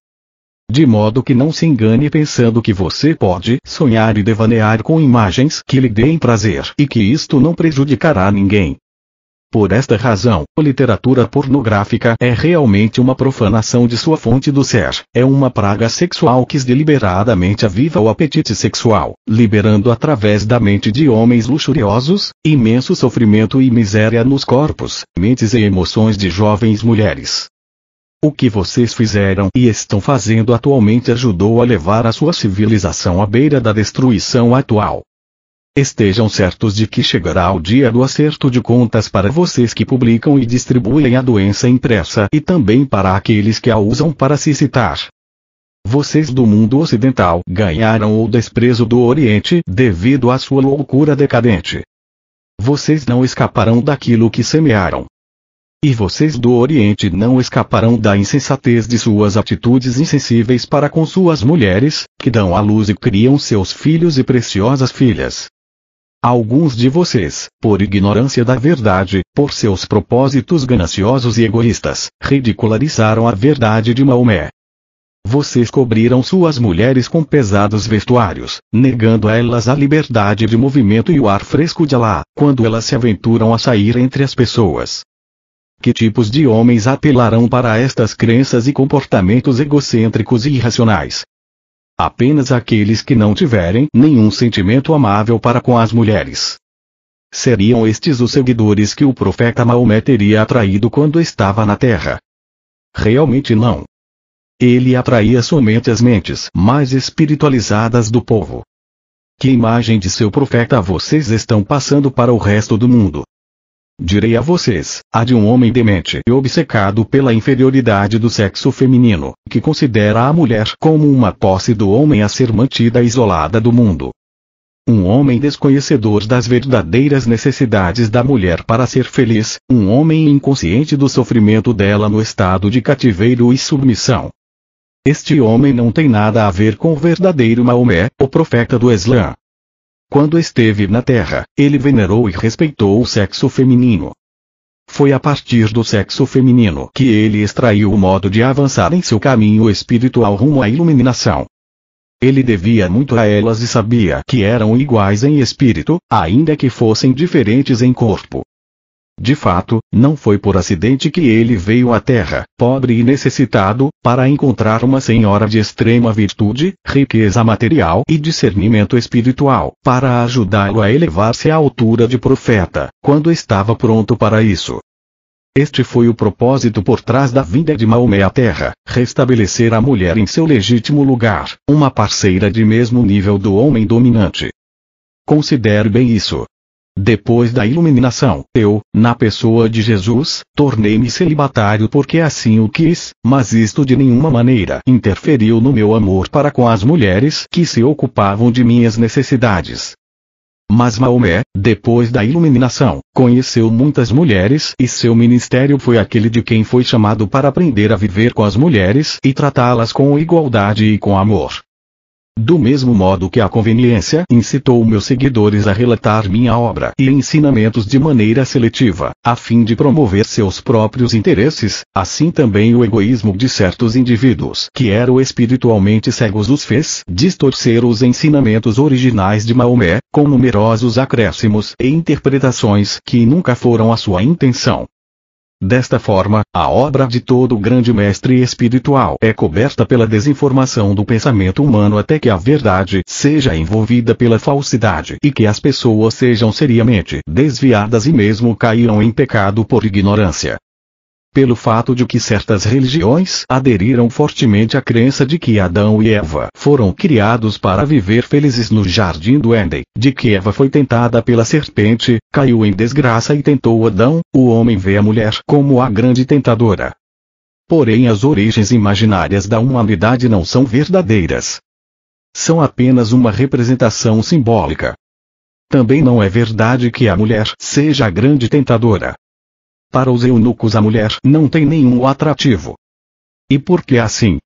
De modo que não se engane pensando que você pode sonhar e devanear com imagens que lhe deem prazer e que isto não prejudicará ninguém. Por esta razão, a literatura pornográfica é realmente uma profanação de sua fonte do ser, é uma praga sexual que deliberadamente aviva o apetite sexual, liberando através da mente de homens luxuriosos, imenso sofrimento e miséria nos corpos, mentes e emoções de jovens mulheres. O que vocês fizeram e estão fazendo atualmente ajudou a levar a sua civilização à beira da destruição atual. Estejam certos de que chegará o dia do acerto de contas para vocês que publicam e distribuem a doença impressa e também para aqueles que a usam para se citar. Vocês do mundo ocidental ganharam o desprezo do Oriente devido à sua loucura decadente. Vocês não escaparão daquilo que semearam. E vocês do Oriente não escaparão da insensatez de suas atitudes insensíveis para com suas mulheres, que dão à luz e criam seus filhos e preciosas filhas. Alguns de vocês, por ignorância da verdade, por seus propósitos gananciosos e egoístas, ridicularizaram a verdade de Maomé. Vocês cobriram suas mulheres com pesados vestuários, negando a elas a liberdade de movimento e o ar fresco de Alá, quando elas se aventuram a sair entre as pessoas. Que tipos de homens apelarão para estas crenças e comportamentos egocêntricos e irracionais? Apenas aqueles que não tiverem nenhum sentimento amável para com as mulheres. Seriam estes os seguidores que o profeta Maomé teria atraído quando estava na terra? Realmente não. Ele atraía somente as mentes mais espiritualizadas do povo. Que imagem de seu profeta vocês estão passando para o resto do mundo? Direi a vocês, a de um homem demente e obcecado pela inferioridade do sexo feminino, que considera a mulher como uma posse do homem a ser mantida isolada do mundo. Um homem desconhecedor das verdadeiras necessidades da mulher para ser feliz, um homem inconsciente do sofrimento dela no estado de cativeiro e submissão. Este homem não tem nada a ver com o verdadeiro Maomé, o profeta do Islã. Quando esteve na Terra, ele venerou e respeitou o sexo feminino. Foi a partir do sexo feminino que ele extraiu o modo de avançar em seu caminho espiritual rumo à iluminação. Ele devia muito a elas e sabia que eram iguais em espírito, ainda que fossem diferentes em corpo. De fato, não foi por acidente que ele veio à Terra, pobre e necessitado, para encontrar uma senhora de extrema virtude, riqueza material e discernimento espiritual, para ajudá-lo a elevar-se à altura de profeta, quando estava pronto para isso. Este foi o propósito por trás da vinda de Maomé à Terra, restabelecer a mulher em seu legítimo lugar, uma parceira de mesmo nível do homem dominante. Considere bem isso. Depois da iluminação, eu, na pessoa de Jesus, tornei-me celibatário porque assim o quis, mas isto de nenhuma maneira interferiu no meu amor para com as mulheres que se ocupavam de minhas necessidades. Mas Maomé, depois da iluminação, conheceu muitas mulheres e seu ministério foi aquele de quem foi chamado para aprender a viver com as mulheres e tratá-las com igualdade e com amor. Do mesmo modo que a conveniência incitou meus seguidores a relatar minha obra e ensinamentos de maneira seletiva, a fim de promover seus próprios interesses, assim também o egoísmo de certos indivíduos que eram espiritualmente cegos os fez distorcer os ensinamentos originais de Maomé, com numerosos acréscimos e interpretações que nunca foram a sua intenção. Desta forma, a obra de todo grande mestre espiritual é coberta pela desinformação do pensamento humano até que a verdade seja envolvida pela falsidade e que as pessoas sejam seriamente desviadas e mesmo caiam em pecado por ignorância. Pelo fato de que certas religiões aderiram fortemente à crença de que Adão e Eva foram criados para viver felizes no jardim do Éden, de que Eva foi tentada pela serpente, caiu em desgraça e tentou Adão, o homem vê a mulher como a grande tentadora. Porém, as origens imaginárias da humanidade não são verdadeiras. São apenas uma representação simbólica. Também não é verdade que a mulher seja a grande tentadora. Para os eunucos a mulher não tem nenhum atrativo. E por que assim?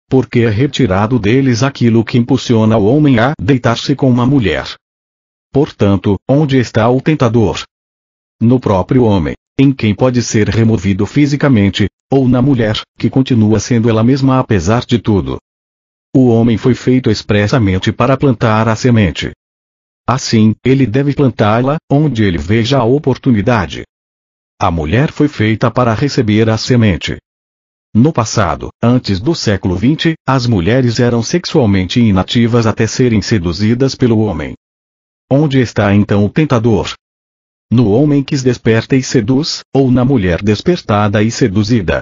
Porque é retirado deles aquilo que impulsiona o homem a deitar-se com uma mulher. Portanto, onde está o tentador? No próprio homem, em quem pode ser removido fisicamente, ou na mulher, que continua sendo ela mesma apesar de tudo. O homem foi feito expressamente para plantar a semente. Assim, ele deve plantá-la onde ele veja a oportunidade. A mulher foi feita para receber a semente. No passado, antes do século XX, as mulheres eram sexualmente inativas até serem seduzidas pelo homem. Onde está então o tentador? No homem que se desperta e seduz, ou na mulher despertada e seduzida?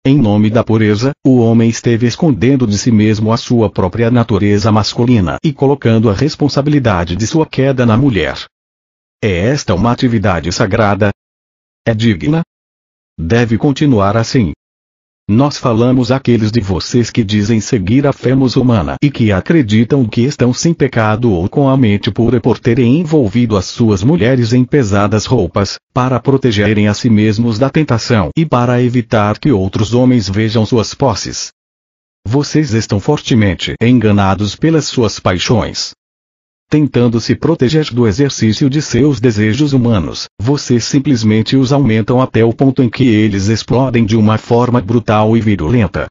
Em nome da pureza, o homem esteve escondendo de si mesmo a sua própria natureza masculina e colocando a responsabilidade de sua queda na mulher. É esta uma atividade sagrada? É digna? Deve continuar assim. Nós falamos àqueles de vocês que dizem seguir a fé muçulmana e que acreditam que estão sem pecado ou com a mente pura por terem envolvido as suas mulheres em pesadas roupas, para protegerem a si mesmos da tentação e para evitar que outros homens vejam suas posses. Vocês estão fortemente enganados pelas suas paixões. Tentando se proteger do exercício de seus desejos humanos, vocês simplesmente os aumentam até o ponto em que eles explodem de uma forma brutal e virulenta.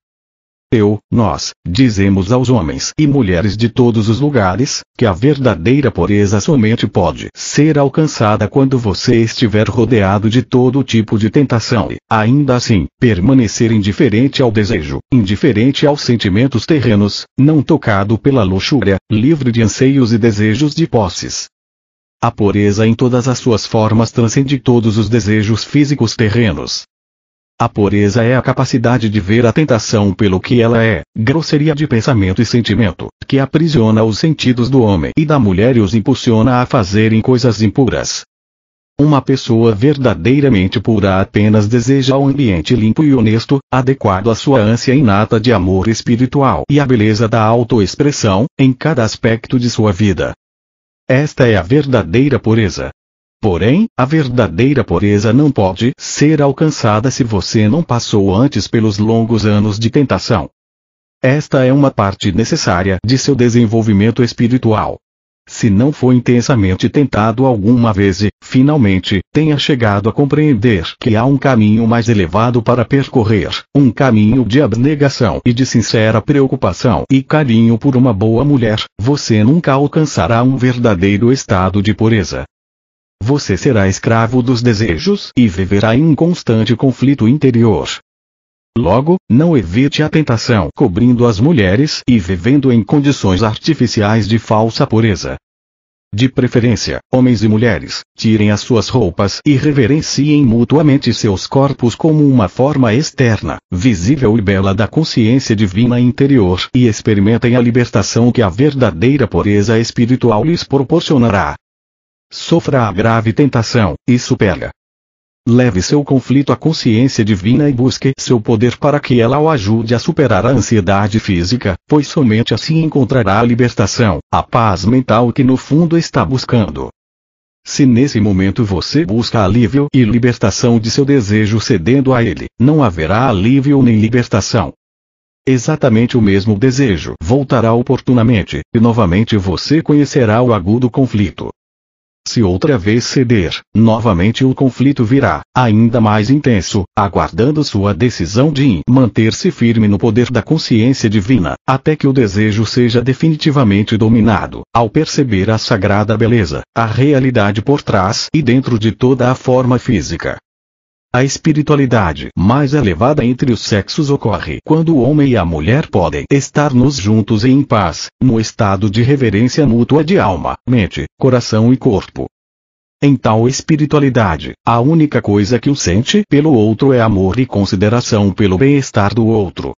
Nós, dizemos aos homens e mulheres de todos os lugares, que a verdadeira pureza somente pode ser alcançada quando você estiver rodeado de todo tipo de tentação e, ainda assim, permanecer indiferente ao desejo, indiferente aos sentimentos terrenos, não tocado pela luxúria, livre de anseios e desejos de posses. A pureza em todas as suas formas transcende todos os desejos físicos terrenos. A pureza é a capacidade de ver a tentação pelo que ela é, grosseria de pensamento e sentimento, que aprisiona os sentidos do homem e da mulher e os impulsiona a fazerem coisas impuras. Uma pessoa verdadeiramente pura apenas deseja um ambiente limpo e honesto, adequado à sua ânsia inata de amor espiritual e à beleza da autoexpressão, em cada aspecto de sua vida. Esta é a verdadeira pureza. Porém, a verdadeira pureza não pode ser alcançada se você não passou antes pelos longos anos de tentação. Esta é uma parte necessária de seu desenvolvimento espiritual. Se não foi intensamente tentado alguma vez e, finalmente, tenha chegado a compreender que há um caminho mais elevado para percorrer, um caminho de abnegação e de sincera preocupação e carinho por uma boa mulher, você nunca alcançará um verdadeiro estado de pureza. Você será escravo dos desejos e viverá em um constante conflito interior. Logo, não evite a tentação cobrindo as mulheres e vivendo em condições artificiais de falsa pureza. De preferência, homens e mulheres, tirem as suas roupas e reverenciem mutuamente seus corpos como uma forma externa, visível e bela da consciência divina interior e experimentem a libertação que a verdadeira pureza espiritual lhes proporcionará. Sofra a grave tentação, e supere. Leve seu conflito à consciência divina e busque seu poder para que ela o ajude a superar a ansiedade física, pois somente assim encontrará a libertação, a paz mental que no fundo está buscando. Se nesse momento você busca alívio e libertação de seu desejo cedendo a ele, não haverá alívio nem libertação. Exatamente o mesmo desejo voltará oportunamente, e novamente você conhecerá o agudo conflito. Se outra vez ceder, novamente o conflito virá, ainda mais intenso, aguardando sua decisão de manter-se firme no poder da consciência divina, até que o desejo seja definitivamente dominado, ao perceber a sagrada beleza, a realidade por trás e dentro de toda a forma física. A espiritualidade mais elevada entre os sexos ocorre quando o homem e a mulher podem estar nos juntos e em paz, no estado de reverência mútua de alma, mente, coração e corpo. Em tal espiritualidade, a única coisa que o sente pelo outro é amor e consideração pelo bem-estar do outro.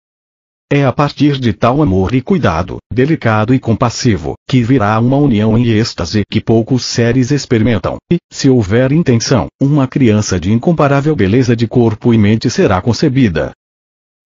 É a partir de tal amor e cuidado, delicado e compassivo, que virá uma união em êxtase que poucos seres experimentam, e, se houver intenção, uma criança de incomparável beleza de corpo e mente será concebida.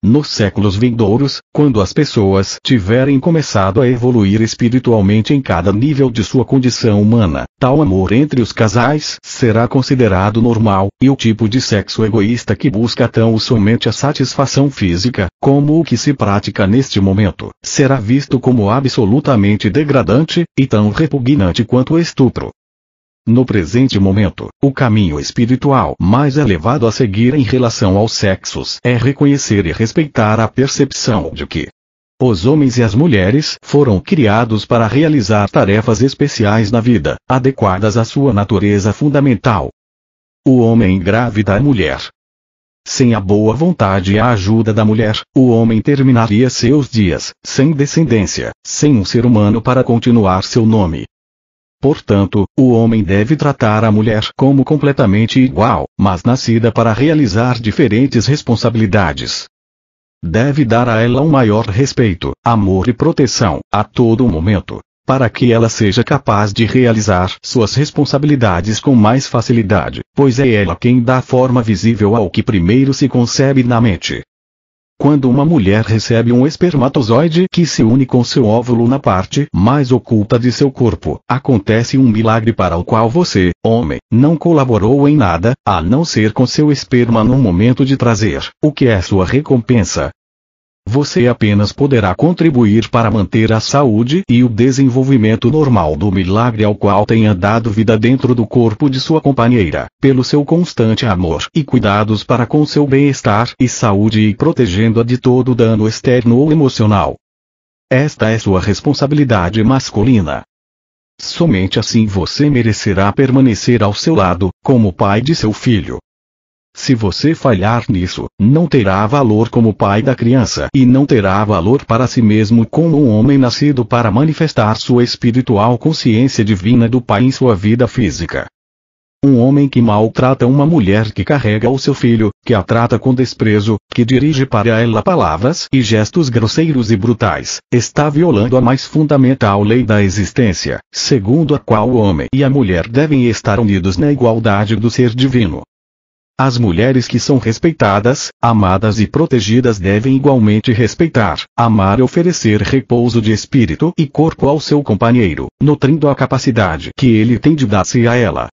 Nos séculos vindouros, quando as pessoas tiverem começado a evoluir espiritualmente em cada nível de sua condição humana, tal amor entre os casais será considerado normal, e o tipo de sexo egoísta que busca tão somente a satisfação física, como o que se pratica neste momento, será visto como absolutamente degradante, e tão repugnante quanto o estupro. No presente momento, o caminho espiritual mais elevado a seguir em relação aos sexos é reconhecer e respeitar a percepção de que os homens e as mulheres foram criados para realizar tarefas especiais na vida, adequadas à sua natureza fundamental. O homem engravida a mulher. Sem a boa vontade e a ajuda da mulher, o homem terminaria seus dias, sem descendência, sem um ser humano para continuar seu nome. Portanto, o homem deve tratar a mulher como completamente igual, mas nascida para realizar diferentes responsabilidades. Deve dar a ela um maior respeito, amor e proteção, a todo momento, para que ela seja capaz de realizar suas responsabilidades com mais facilidade, pois é ela quem dá forma visível ao que primeiro se concebe na mente. Quando uma mulher recebe um espermatozoide que se une com seu óvulo na parte mais oculta de seu corpo, acontece um milagre para o qual você, homem, não colaborou em nada, a não ser com seu esperma no momento de trazer, o que é sua recompensa. Você apenas poderá contribuir para manter a saúde e o desenvolvimento normal do milagre ao qual tenha dado vida dentro do corpo de sua companheira, pelo seu constante amor e cuidados para com seu bem-estar e saúde e protegendo-a de todo dano externo ou emocional. Esta é sua responsabilidade masculina. Somente assim você merecerá permanecer ao seu lado, como pai de seu filho. Se você falhar nisso, não terá valor como pai da criança e não terá valor para si mesmo como um homem nascido para manifestar sua espiritual consciência divina do Pai em sua vida física. Um homem que maltrata uma mulher que carrega o seu filho, que a trata com desprezo, que dirige para ela palavras e gestos grosseiros e brutais, está violando a mais fundamental lei da existência, segundo a qual o homem e a mulher devem estar unidos na igualdade do ser divino. As mulheres que são respeitadas, amadas e protegidas devem igualmente respeitar, amar e oferecer repouso de espírito e corpo ao seu companheiro, nutrindo a capacidade que ele tem de dar-se a ela.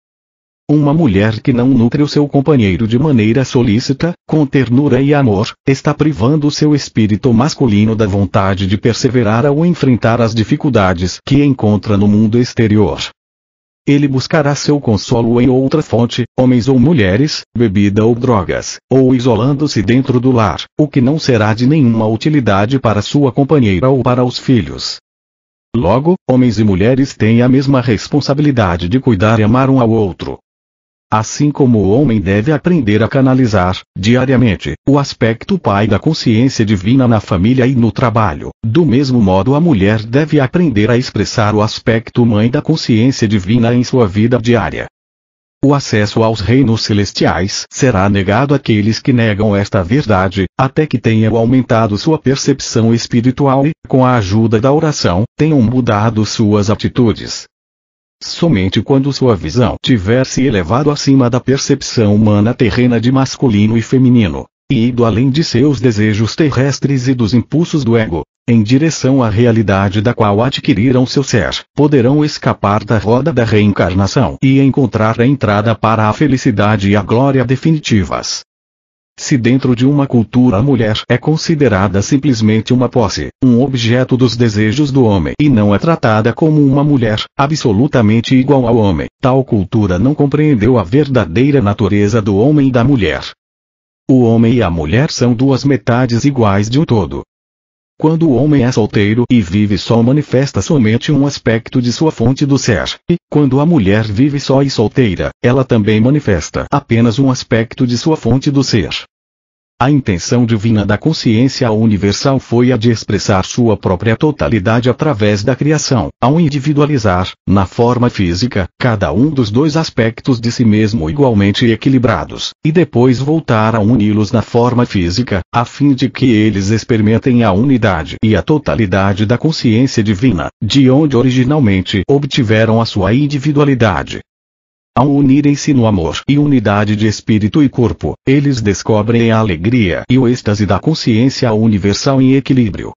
Uma mulher que não nutre o seu companheiro de maneira solícita, com ternura e amor, está privando o seu espírito masculino da vontade de perseverar ao enfrentar as dificuldades que encontra no mundo exterior. Ele buscará seu consolo em outra fonte, homens ou mulheres, bebida ou drogas, ou isolando-se dentro do lar, o que não será de nenhuma utilidade para sua companheira ou para os filhos. Logo, homens e mulheres têm a mesma responsabilidade de cuidar e amar um ao outro. Assim como o homem deve aprender a canalizar, diariamente, o aspecto pai da consciência divina na família e no trabalho, do mesmo modo a mulher deve aprender a expressar o aspecto mãe da consciência divina em sua vida diária. O acesso aos reinos celestiais será negado àqueles que negam esta verdade, até que tenham aumentado sua percepção espiritual e, com a ajuda da oração, tenham mudado suas atitudes. Somente quando sua visão tiver se elevado acima da percepção humana terrena de masculino e feminino, e ido além de seus desejos terrestres e dos impulsos do ego, em direção à realidade da qual adquiriram seu ser, poderão escapar da roda da reencarnação e encontrar a entrada para a felicidade e a glória definitivas. Se dentro de uma cultura a mulher é considerada simplesmente uma posse, um objeto dos desejos do homem e não é tratada como uma mulher, absolutamente igual ao homem, tal cultura não compreendeu a verdadeira natureza do homem e da mulher. O homem e a mulher são duas metades iguais de um todo. Quando o homem é solteiro e vive só, manifesta somente um aspecto de sua fonte do ser, e, quando a mulher vive só e solteira, ela também manifesta apenas um aspecto de sua fonte do ser. A intenção divina da consciência universal foi a de expressar sua própria totalidade através da criação, ao individualizar, na forma física, cada um dos dois aspectos de si mesmo igualmente equilibrados, e depois voltar a uni-los na forma física, a fim de que eles experimentem a unidade e a totalidade da consciência divina, de onde originalmente obtiveram a sua individualidade. Ao unirem-se no amor e unidade de espírito e corpo, eles descobrem a alegria e o êxtase da consciência universal em equilíbrio.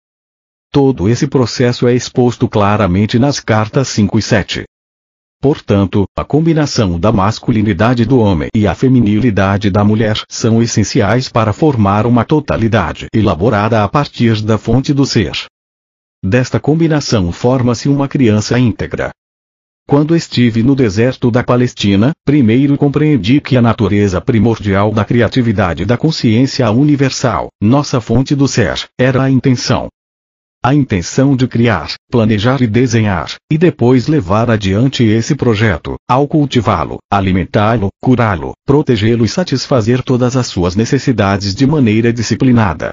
Todo esse processo é exposto claramente nas cartas 5 e 7. Portanto, a combinação da masculinidade do homem e a feminilidade da mulher são essenciais para formar uma totalidade elaborada a partir da fonte do ser. Desta combinação forma-se uma criança íntegra. Quando estive no deserto da Palestina, primeiro compreendi que a natureza primordial da criatividade da consciência universal, nossa fonte do ser, era a intenção. A intenção de criar, planejar e desenhar, e depois levar adiante esse projeto, ao cultivá-lo, alimentá-lo, curá-lo, protegê-lo e satisfazer todas as suas necessidades de maneira disciplinada.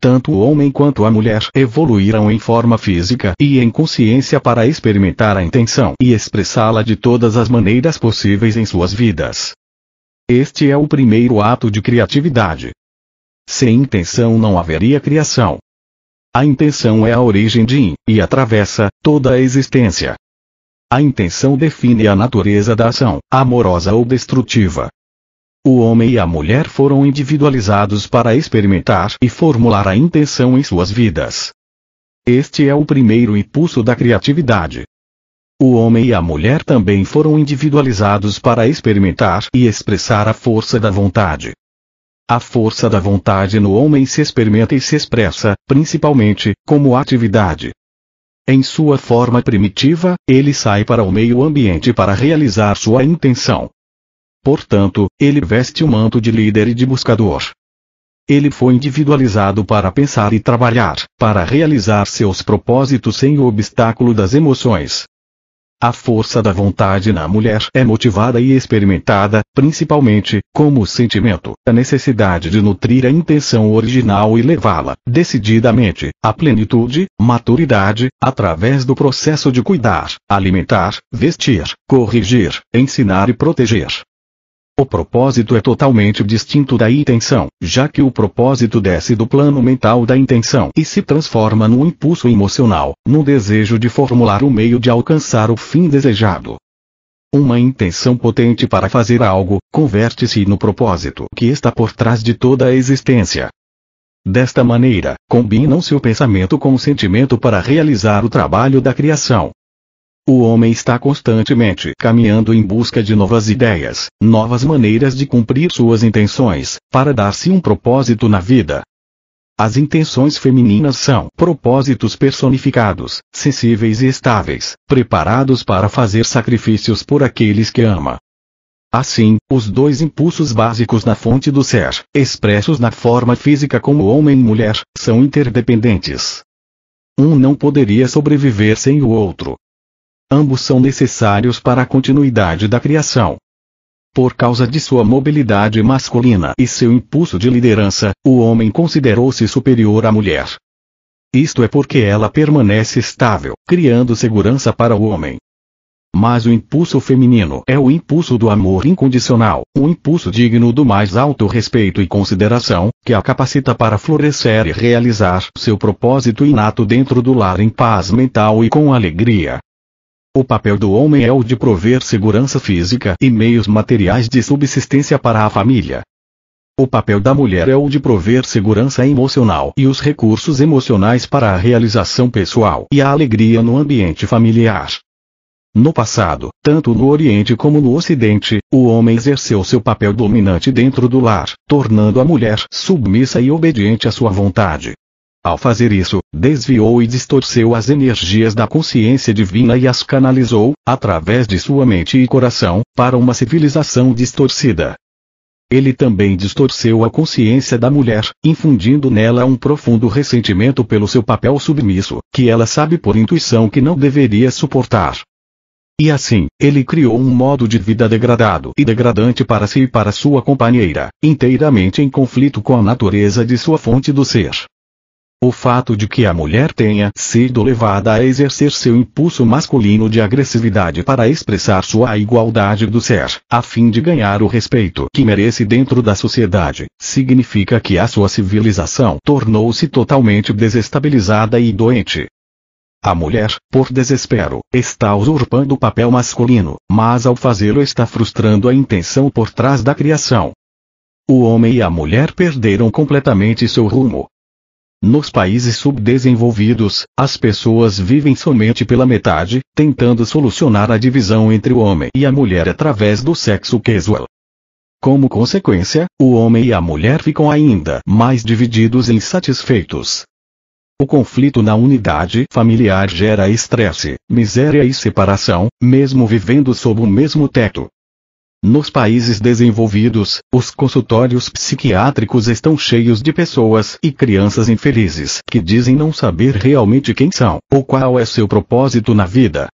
Tanto o homem quanto a mulher evoluíram em forma física e em consciência para experimentar a intenção e expressá-la de todas as maneiras possíveis em suas vidas. Este é o primeiro ato de criatividade. Sem intenção não haveria criação. A intenção é a origem de e atravessa toda a existência. A intenção define a natureza da ação, amorosa ou destrutiva. O homem e a mulher foram individualizados para experimentar e formular a intenção em suas vidas. Este é o primeiro impulso da criatividade. O homem e a mulher também foram individualizados para experimentar e expressar a força da vontade. A força da vontade no homem se experimenta e se expressa, principalmente, como atividade. Em sua forma primitiva, ele sai para o meio ambiente para realizar sua intenção. Portanto, ele veste o manto de líder e de buscador. Ele foi individualizado para pensar e trabalhar, para realizar seus propósitos sem o obstáculo das emoções. A força da vontade na mulher é motivada e experimentada, principalmente, como sentimento, a necessidade de nutrir a intenção original e levá-la, decididamente, à plenitude, maturidade, através do processo de cuidar, alimentar, vestir, corrigir, ensinar e proteger. O propósito é totalmente distinto da intenção, já que o propósito desce do plano mental da intenção e se transforma num impulso emocional, num desejo de formular o meio de alcançar o fim desejado. Uma intenção potente para fazer algo, converte-se no propósito que está por trás de toda a existência. Desta maneira, combinam-se o pensamento com o sentimento para realizar o trabalho da criação. O homem está constantemente caminhando em busca de novas ideias, novas maneiras de cumprir suas intenções, para dar-se um propósito na vida. As intenções femininas são propósitos personificados, sensíveis e estáveis, preparados para fazer sacrifícios por aqueles que ama. Assim, os dois impulsos básicos na fonte do ser, expressos na forma física como homem e mulher, são interdependentes. Um não poderia sobreviver sem o outro. Ambos são necessários para a continuidade da criação. Por causa de sua mobilidade masculina e seu impulso de liderança, o homem considerou-se superior à mulher. Isto é porque ela permanece estável, criando segurança para o homem. Mas o impulso feminino é o impulso do amor incondicional, um impulso digno do mais alto respeito e consideração, que a capacita para florescer e realizar seu propósito inato dentro do lar em paz mental e com alegria. O papel do homem é o de prover segurança física e meios materiais de subsistência para a família. O papel da mulher é o de prover segurança emocional e os recursos emocionais para a realização pessoal e a alegria no ambiente familiar. No passado, tanto no Oriente como no Ocidente, o homem exerceu seu papel dominante dentro do lar, tornando a mulher submissa e obediente à sua vontade. Ao fazer isso, desviou e distorceu as energias da consciência divina e as canalizou, através de sua mente e coração, para uma civilização distorcida. Ele também distorceu a consciência da mulher, infundindo nela um profundo ressentimento pelo seu papel submisso, que ela sabe por intuição que não deveria suportar. E assim, ele criou um modo de vida degradado e degradante para si e para sua companheira, inteiramente em conflito com a natureza de sua fonte do ser. O fato de que a mulher tenha sido levada a exercer seu impulso masculino de agressividade para expressar sua igualdade do ser, a fim de ganhar o respeito que merece dentro da sociedade, significa que a sua civilização tornou-se totalmente desestabilizada e doente. A mulher, por desespero, está usurpando o papel masculino, mas ao fazê-lo está frustrando a intenção por trás da criação. O homem e a mulher perderam completamente seu rumo. Nos países subdesenvolvidos, as pessoas vivem somente pela metade, tentando solucionar a divisão entre o homem e a mulher através do sexo casual. Como consequência, o homem e a mulher ficam ainda mais divididos e insatisfeitos. O conflito na unidade familiar gera estresse, miséria e separação, mesmo vivendo sob o mesmo teto. Nos países desenvolvidos, os consultórios psiquiátricos estão cheios de pessoas e crianças infelizes que dizem não saber realmente quem são, ou qual é seu propósito na vida.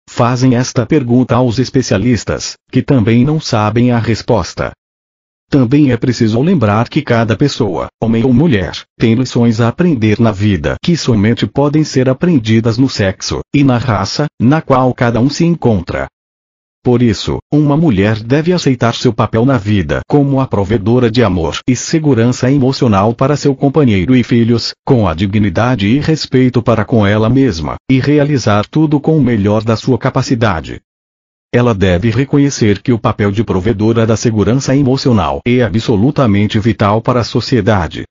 Fazem esta pergunta aos especialistas, que também não sabem a resposta. Também é preciso lembrar que cada pessoa, homem ou mulher, tem lições a aprender na vida que somente podem ser aprendidas no sexo e na raça, na qual cada um se encontra. Por isso, uma mulher deve aceitar seu papel na vida como a provedora de amor e segurança emocional para seu companheiro e filhos, com a dignidade e respeito para com ela mesma, e realizar tudo com o melhor da sua capacidade. Ela deve reconhecer que o papel de provedora da segurança emocional é absolutamente vital para a sociedade.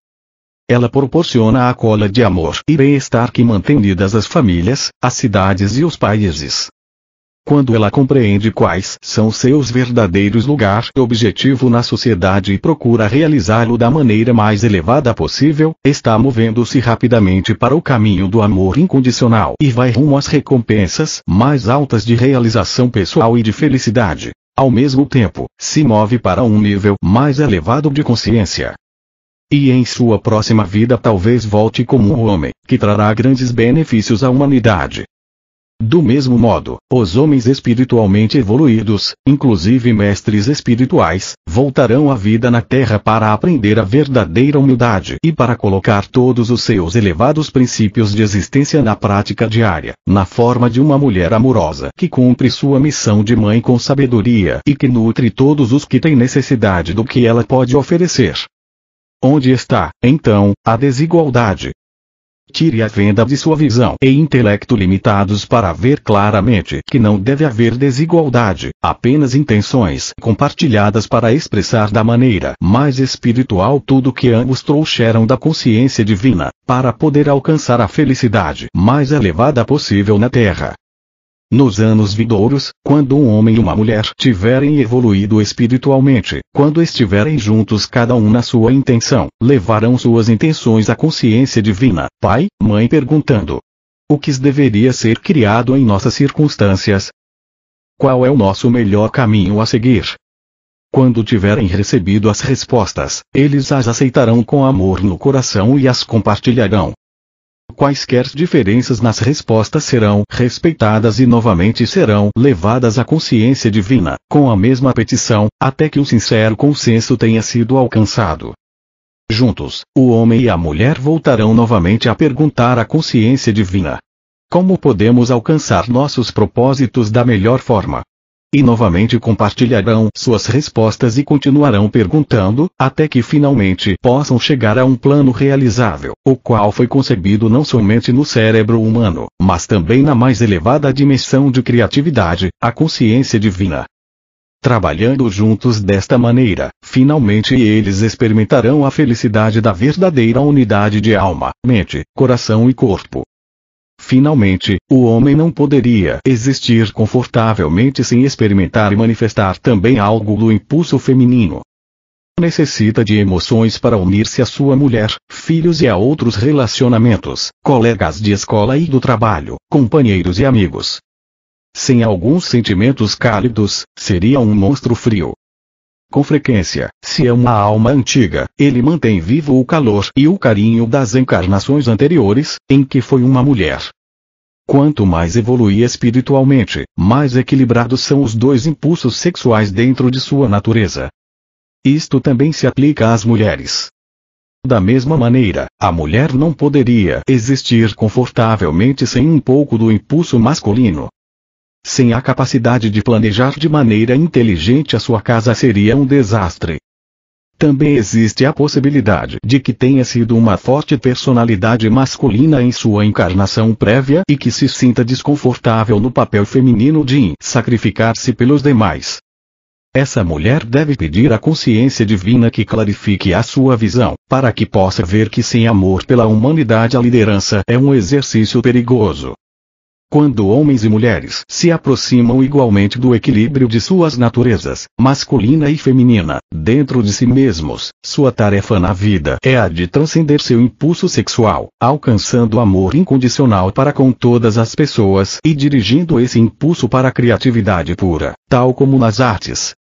Ela proporciona a cola de amor e bem-estar que mantém unidas as famílias, as cidades e os países. Quando ela compreende quais são seus verdadeiros lugar e objetivo na sociedade e procura realizá-lo da maneira mais elevada possível, está movendo-se rapidamente para o caminho do amor incondicional e vai rumo às recompensas mais altas de realização pessoal e de felicidade. Ao mesmo tempo, se move para um nível mais elevado de consciência. E em sua próxima vida talvez volte como um homem, que trará grandes benefícios à humanidade. Do mesmo modo, os homens espiritualmente evoluídos, inclusive mestres espirituais, voltarão à vida na Terra para aprender a verdadeira humildade e para colocar todos os seus elevados princípios de existência na prática diária, na forma de uma mulher amorosa que cumpre sua missão de mãe com sabedoria e que nutre todos os que têm necessidade do que ela pode oferecer. Onde está, então, a desigualdade? Tire a venda de sua visão e intelecto limitados para ver claramente que não deve haver desigualdade, apenas intenções compartilhadas para expressar da maneira mais espiritual tudo que ambos trouxeram da consciência divina, para poder alcançar a felicidade mais elevada possível na Terra. Nos anos vindouros, quando um homem e uma mulher tiverem evoluído espiritualmente, quando estiverem juntos cada um na sua intenção, levarão suas intenções à consciência divina, pai, mãe perguntando: o que deveria ser criado em nossas circunstâncias? Qual é o nosso melhor caminho a seguir? Quando tiverem recebido as respostas, eles as aceitarão com amor no coração e as compartilharão. Quaisquer diferenças nas respostas serão respeitadas e novamente serão levadas à consciência divina, com a mesma petição, até que um sincero consenso tenha sido alcançado. Juntos, o homem e a mulher voltarão novamente a perguntar à consciência divina: como podemos alcançar nossos propósitos da melhor forma? E novamente compartilharão suas respostas e continuarão perguntando, até que finalmente possam chegar a um plano realizável, o qual foi concebido não somente no cérebro humano, mas também na mais elevada dimensão de criatividade, a consciência divina. Trabalhando juntos desta maneira, finalmente eles experimentarão a felicidade da verdadeira unidade de alma, mente, coração e corpo. Finalmente, o homem não poderia existir confortavelmente sem experimentar e manifestar também algo do impulso feminino. Necessita de emoções para unir-se à sua mulher, filhos e a outros relacionamentos, colegas de escola e do trabalho, companheiros e amigos. Sem alguns sentimentos cálidos, seria um monstro frio. Com frequência, se é uma alma antiga, ele mantém vivo o calor e o carinho das encarnações anteriores, em que foi uma mulher. Quanto mais evolui espiritualmente, mais equilibrados são os dois impulsos sexuais dentro de sua natureza. Isto também se aplica às mulheres. Da mesma maneira, a mulher não poderia existir confortavelmente sem um pouco do impulso masculino. Sem a capacidade de planejar de maneira inteligente a sua casa seria um desastre. Também existe a possibilidade de que tenha sido uma forte personalidade masculina em sua encarnação prévia e que se sinta desconfortável no papel feminino de sacrificar-se pelos demais. Essa mulher deve pedir à consciência divina que clarifique a sua visão, para que possa ver que sem amor pela humanidade a liderança é um exercício perigoso. Quando homens e mulheres se aproximam igualmente do equilíbrio de suas naturezas, masculina e feminina, dentro de si mesmos, sua tarefa na vida é a de transcender seu impulso sexual, alcançando amor incondicional para com todas as pessoas e dirigindo esse impulso para a criatividade pura, tal como nas artes.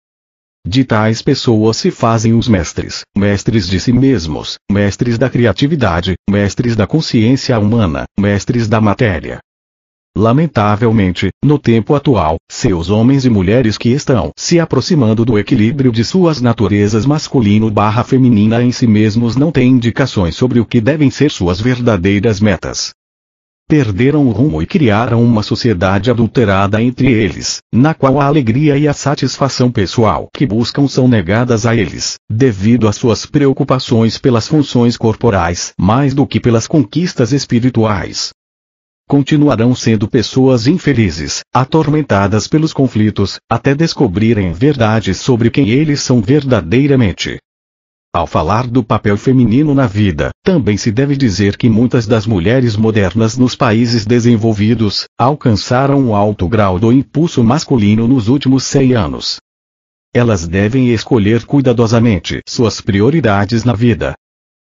De tais pessoas se fazem os mestres, mestres de si mesmos, mestres da criatividade, mestres da consciência humana, mestres da matéria. Lamentavelmente, no tempo atual, seus homens e mulheres que estão se aproximando do equilíbrio de suas naturezas masculino/feminina em si mesmos não têm indicações sobre o que devem ser suas verdadeiras metas. Perderam o rumo e criaram uma sociedade adulterada entre eles, na qual a alegria e a satisfação pessoal que buscam são negadas a eles, devido às suas preocupações pelas funções corporais, mais do que pelas conquistas espirituais. Continuarão sendo pessoas infelizes, atormentadas pelos conflitos, até descobrirem verdades sobre quem eles são verdadeiramente. Ao falar do papel feminino na vida, também se deve dizer que muitas das mulheres modernas nos países desenvolvidos, alcançaram um alto grau do impulso masculino nos últimos 100 anos. Elas devem escolher cuidadosamente suas prioridades na vida.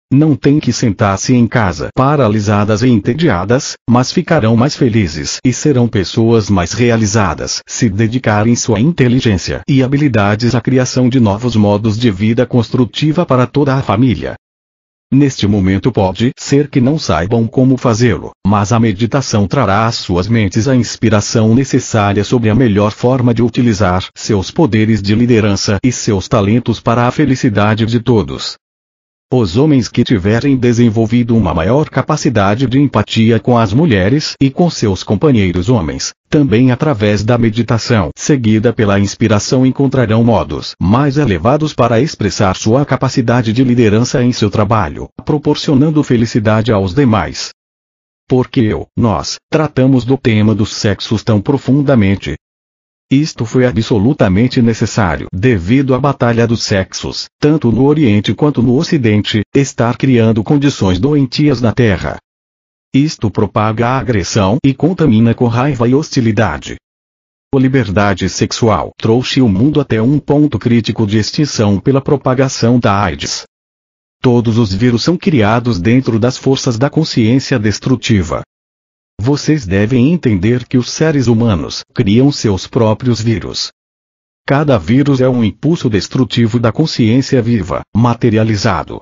Não têm que sentar-se em casa paralisadas e entediadas, mas ficarão mais felizes e serão pessoas mais realizadas se dedicarem sua inteligência e habilidades à criação de novos modos de vida construtiva para toda a família. Neste momento pode ser que não saibam como fazê-lo, mas a meditação trará às suas mentes a inspiração necessária sobre a melhor forma de utilizar seus poderes de liderança e seus talentos para a felicidade de todos. Os homens que tiverem desenvolvido uma maior capacidade de empatia com as mulheres e com seus companheiros homens, também através da meditação seguida pela inspiração encontrarão modos mais elevados para expressar sua capacidade de liderança em seu trabalho, proporcionando felicidade aos demais. Porque nós tratamos do tema dos sexos tão profundamente? Isto foi absolutamente necessário devido à batalha dos sexos, tanto no Oriente quanto no Ocidente, estar criando condições doentias na Terra. Isto propaga a agressão e contamina com raiva e hostilidade. A liberdade sexual trouxe o mundo até um ponto crítico de extinção pela propagação da AIDS. Todos os vírus são criados dentro das forças da consciência destrutiva. Vocês devem entender que os seres humanos criam seus próprios vírus. Cada vírus é um impulso destrutivo da consciência viva, materializado.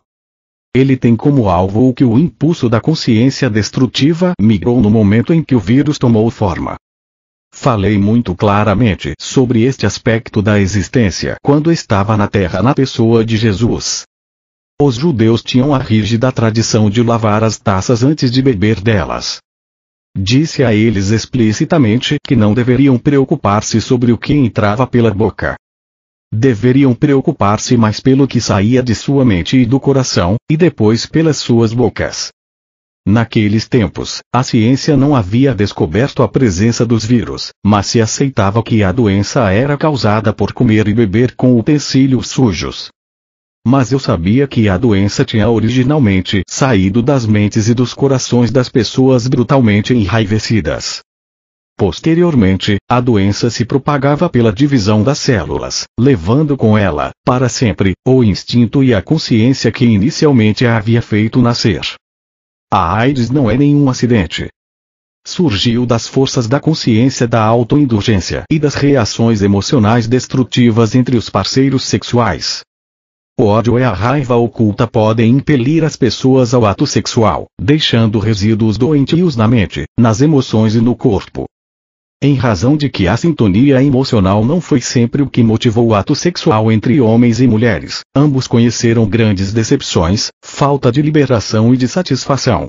Ele tem como alvo o que o impulso da consciência destrutiva migrou no momento em que o vírus tomou forma. Falei muito claramente sobre este aspecto da existência quando estava na Terra na pessoa de Jesus. Os judeus tinham a rígida tradição de lavar as taças antes de beber delas. Disse a eles explicitamente que não deveriam preocupar-se sobre o que entrava pela boca. Deveriam preocupar-se mais pelo que saía de sua mente e do coração, e depois pelas suas bocas. Naqueles tempos, a ciência não havia descoberto a presença dos vírus, mas se aceitava que a doença era causada por comer e beber com utensílios sujos. Mas eu sabia que a doença tinha originalmente saído das mentes e dos corações das pessoas brutalmente enraivecidas. Posteriormente, a doença se propagava pela divisão das células, levando com ela, para sempre, o instinto e a consciência que inicialmente a havia feito nascer. A AIDS não é nenhum acidente. surgiu das forças da consciência da autoindulgência e das reações emocionais destrutivas entre os parceiros sexuais. O ódio e a raiva oculta podem impelir as pessoas ao ato sexual, deixando resíduos doentios na mente, nas emoções e no corpo. Em razão de que a sintonia emocional não foi sempre o que motivou o ato sexual entre homens e mulheres, ambos conheceram grandes decepções, falta de liberação e de satisfação.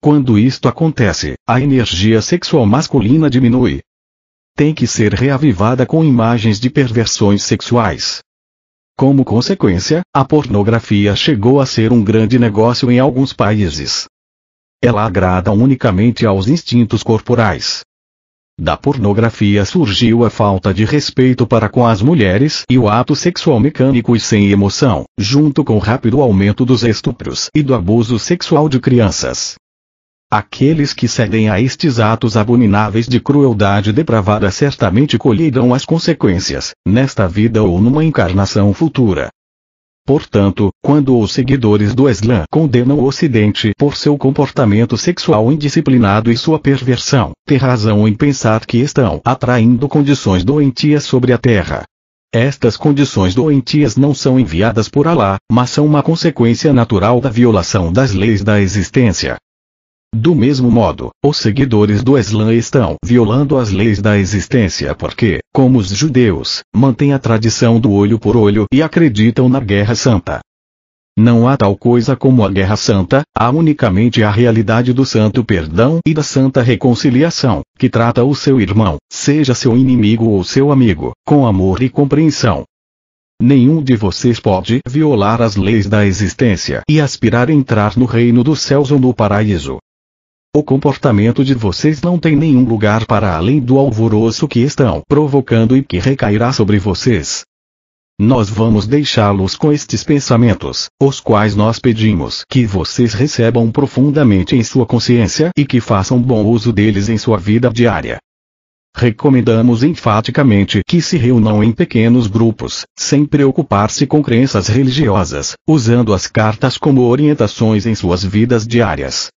Quando isto acontece, a energia sexual masculina diminui. Tem que ser reavivada com imagens de perversões sexuais. Como consequência, a pornografia chegou a ser um grande negócio em alguns países. Ela agrada unicamente aos instintos corporais. Da pornografia surgiu a falta de respeito para com as mulheres e o ato sexual mecânico e sem emoção, junto com o rápido aumento dos estupros e do abuso sexual de crianças. Aqueles que cedem a estes atos abomináveis de crueldade depravada certamente colherão as consequências, nesta vida ou numa encarnação futura. Portanto, quando os seguidores do Islã condenam o Ocidente por seu comportamento sexual indisciplinado e sua perversão, tem razão em pensar que estão atraindo condições doentias sobre a Terra. Estas condições doentias não são enviadas por Alá, mas são uma consequência natural da violação das leis da existência. Do mesmo modo, os seguidores do Islã estão violando as leis da existência porque, como os judeus, mantêm a tradição do olho por olho e acreditam na Guerra Santa. Não há tal coisa como a Guerra Santa, há unicamente a realidade do santo perdão e da santa reconciliação, que trata o seu irmão, seja seu inimigo ou seu amigo, com amor e compreensão. Nenhum de vocês pode violar as leis da existência e aspirar a entrar no reino dos céus ou no paraíso. O comportamento de vocês não tem nenhum lugar para além do alvoroço que estão provocando e que recairá sobre vocês. Nós vamos deixá-los com estes pensamentos, os quais nós pedimos que vocês recebam profundamente em sua consciência e que façam bom uso deles em sua vida diária. Recomendamos enfaticamente que se reúnam em pequenos grupos, sem preocupar-se com crenças religiosas, usando as cartas como orientações em suas vidas diárias.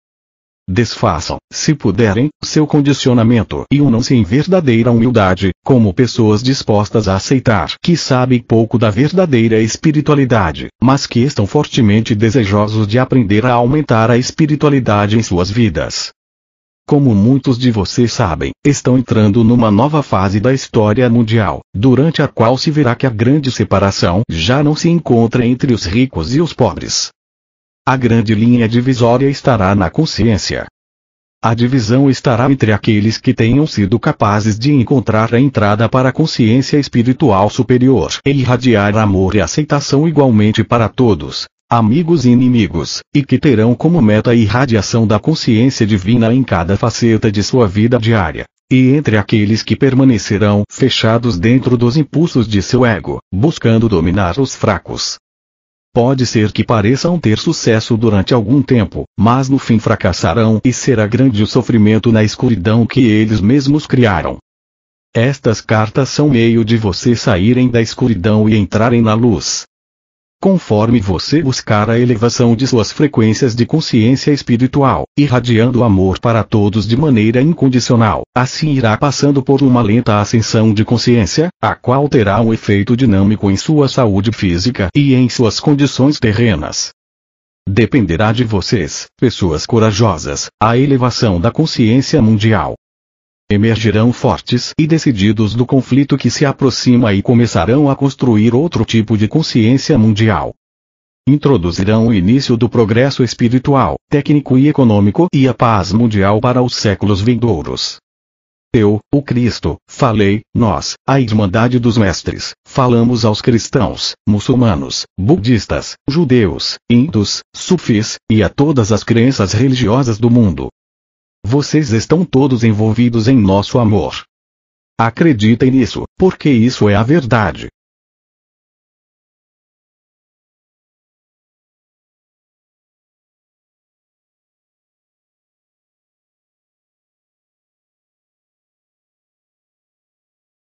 Desfaçam, se puderem, seu condicionamento e unam-se em verdadeira humildade, como pessoas dispostas a aceitar que sabem pouco da verdadeira espiritualidade, mas que estão fortemente desejosos de aprender a aumentar a espiritualidade em suas vidas. Como muitos de vocês sabem, estão entrando numa nova fase da história mundial, durante a qual se verá que a grande separação já não se encontra entre os ricos e os pobres. A grande linha divisória estará na consciência. A divisão estará entre aqueles que tenham sido capazes de encontrar a entrada para a consciência espiritual superior e irradiar amor e aceitação igualmente para todos, amigos e inimigos, e que terão como meta a irradiação da consciência divina em cada faceta de sua vida diária, e entre aqueles que permanecerão fechados dentro dos impulsos de seu ego, buscando dominar os fracos. Pode ser que pareçam ter sucesso durante algum tempo, mas no fim fracassarão e será grande o sofrimento na escuridão que eles mesmos criaram. Estas cartas são meio de você saírem da escuridão e entrarem na luz. Conforme você buscar a elevação de suas frequências de consciência espiritual, irradiando amor para todos de maneira incondicional, assim irá passando por uma lenta ascensão de consciência, a qual terá um efeito dinâmico em sua saúde física e em suas condições terrenas. Dependerá de vocês, pessoas corajosas, a elevação da consciência mundial. Emergirão fortes e decididos do conflito que se aproxima e começarão a construir outro tipo de consciência mundial. Introduzirão o início do progresso espiritual, técnico e econômico e a paz mundial para os séculos vindouros. Eu, o Cristo, falei, nós, a Irmandade dos Mestres, falamos aos cristãos, muçulmanos, budistas, judeus, hindus, sufis, e a todas as crenças religiosas do mundo. Vocês estão todos envolvidos em nosso amor. Acreditem nisso, porque isso é a verdade.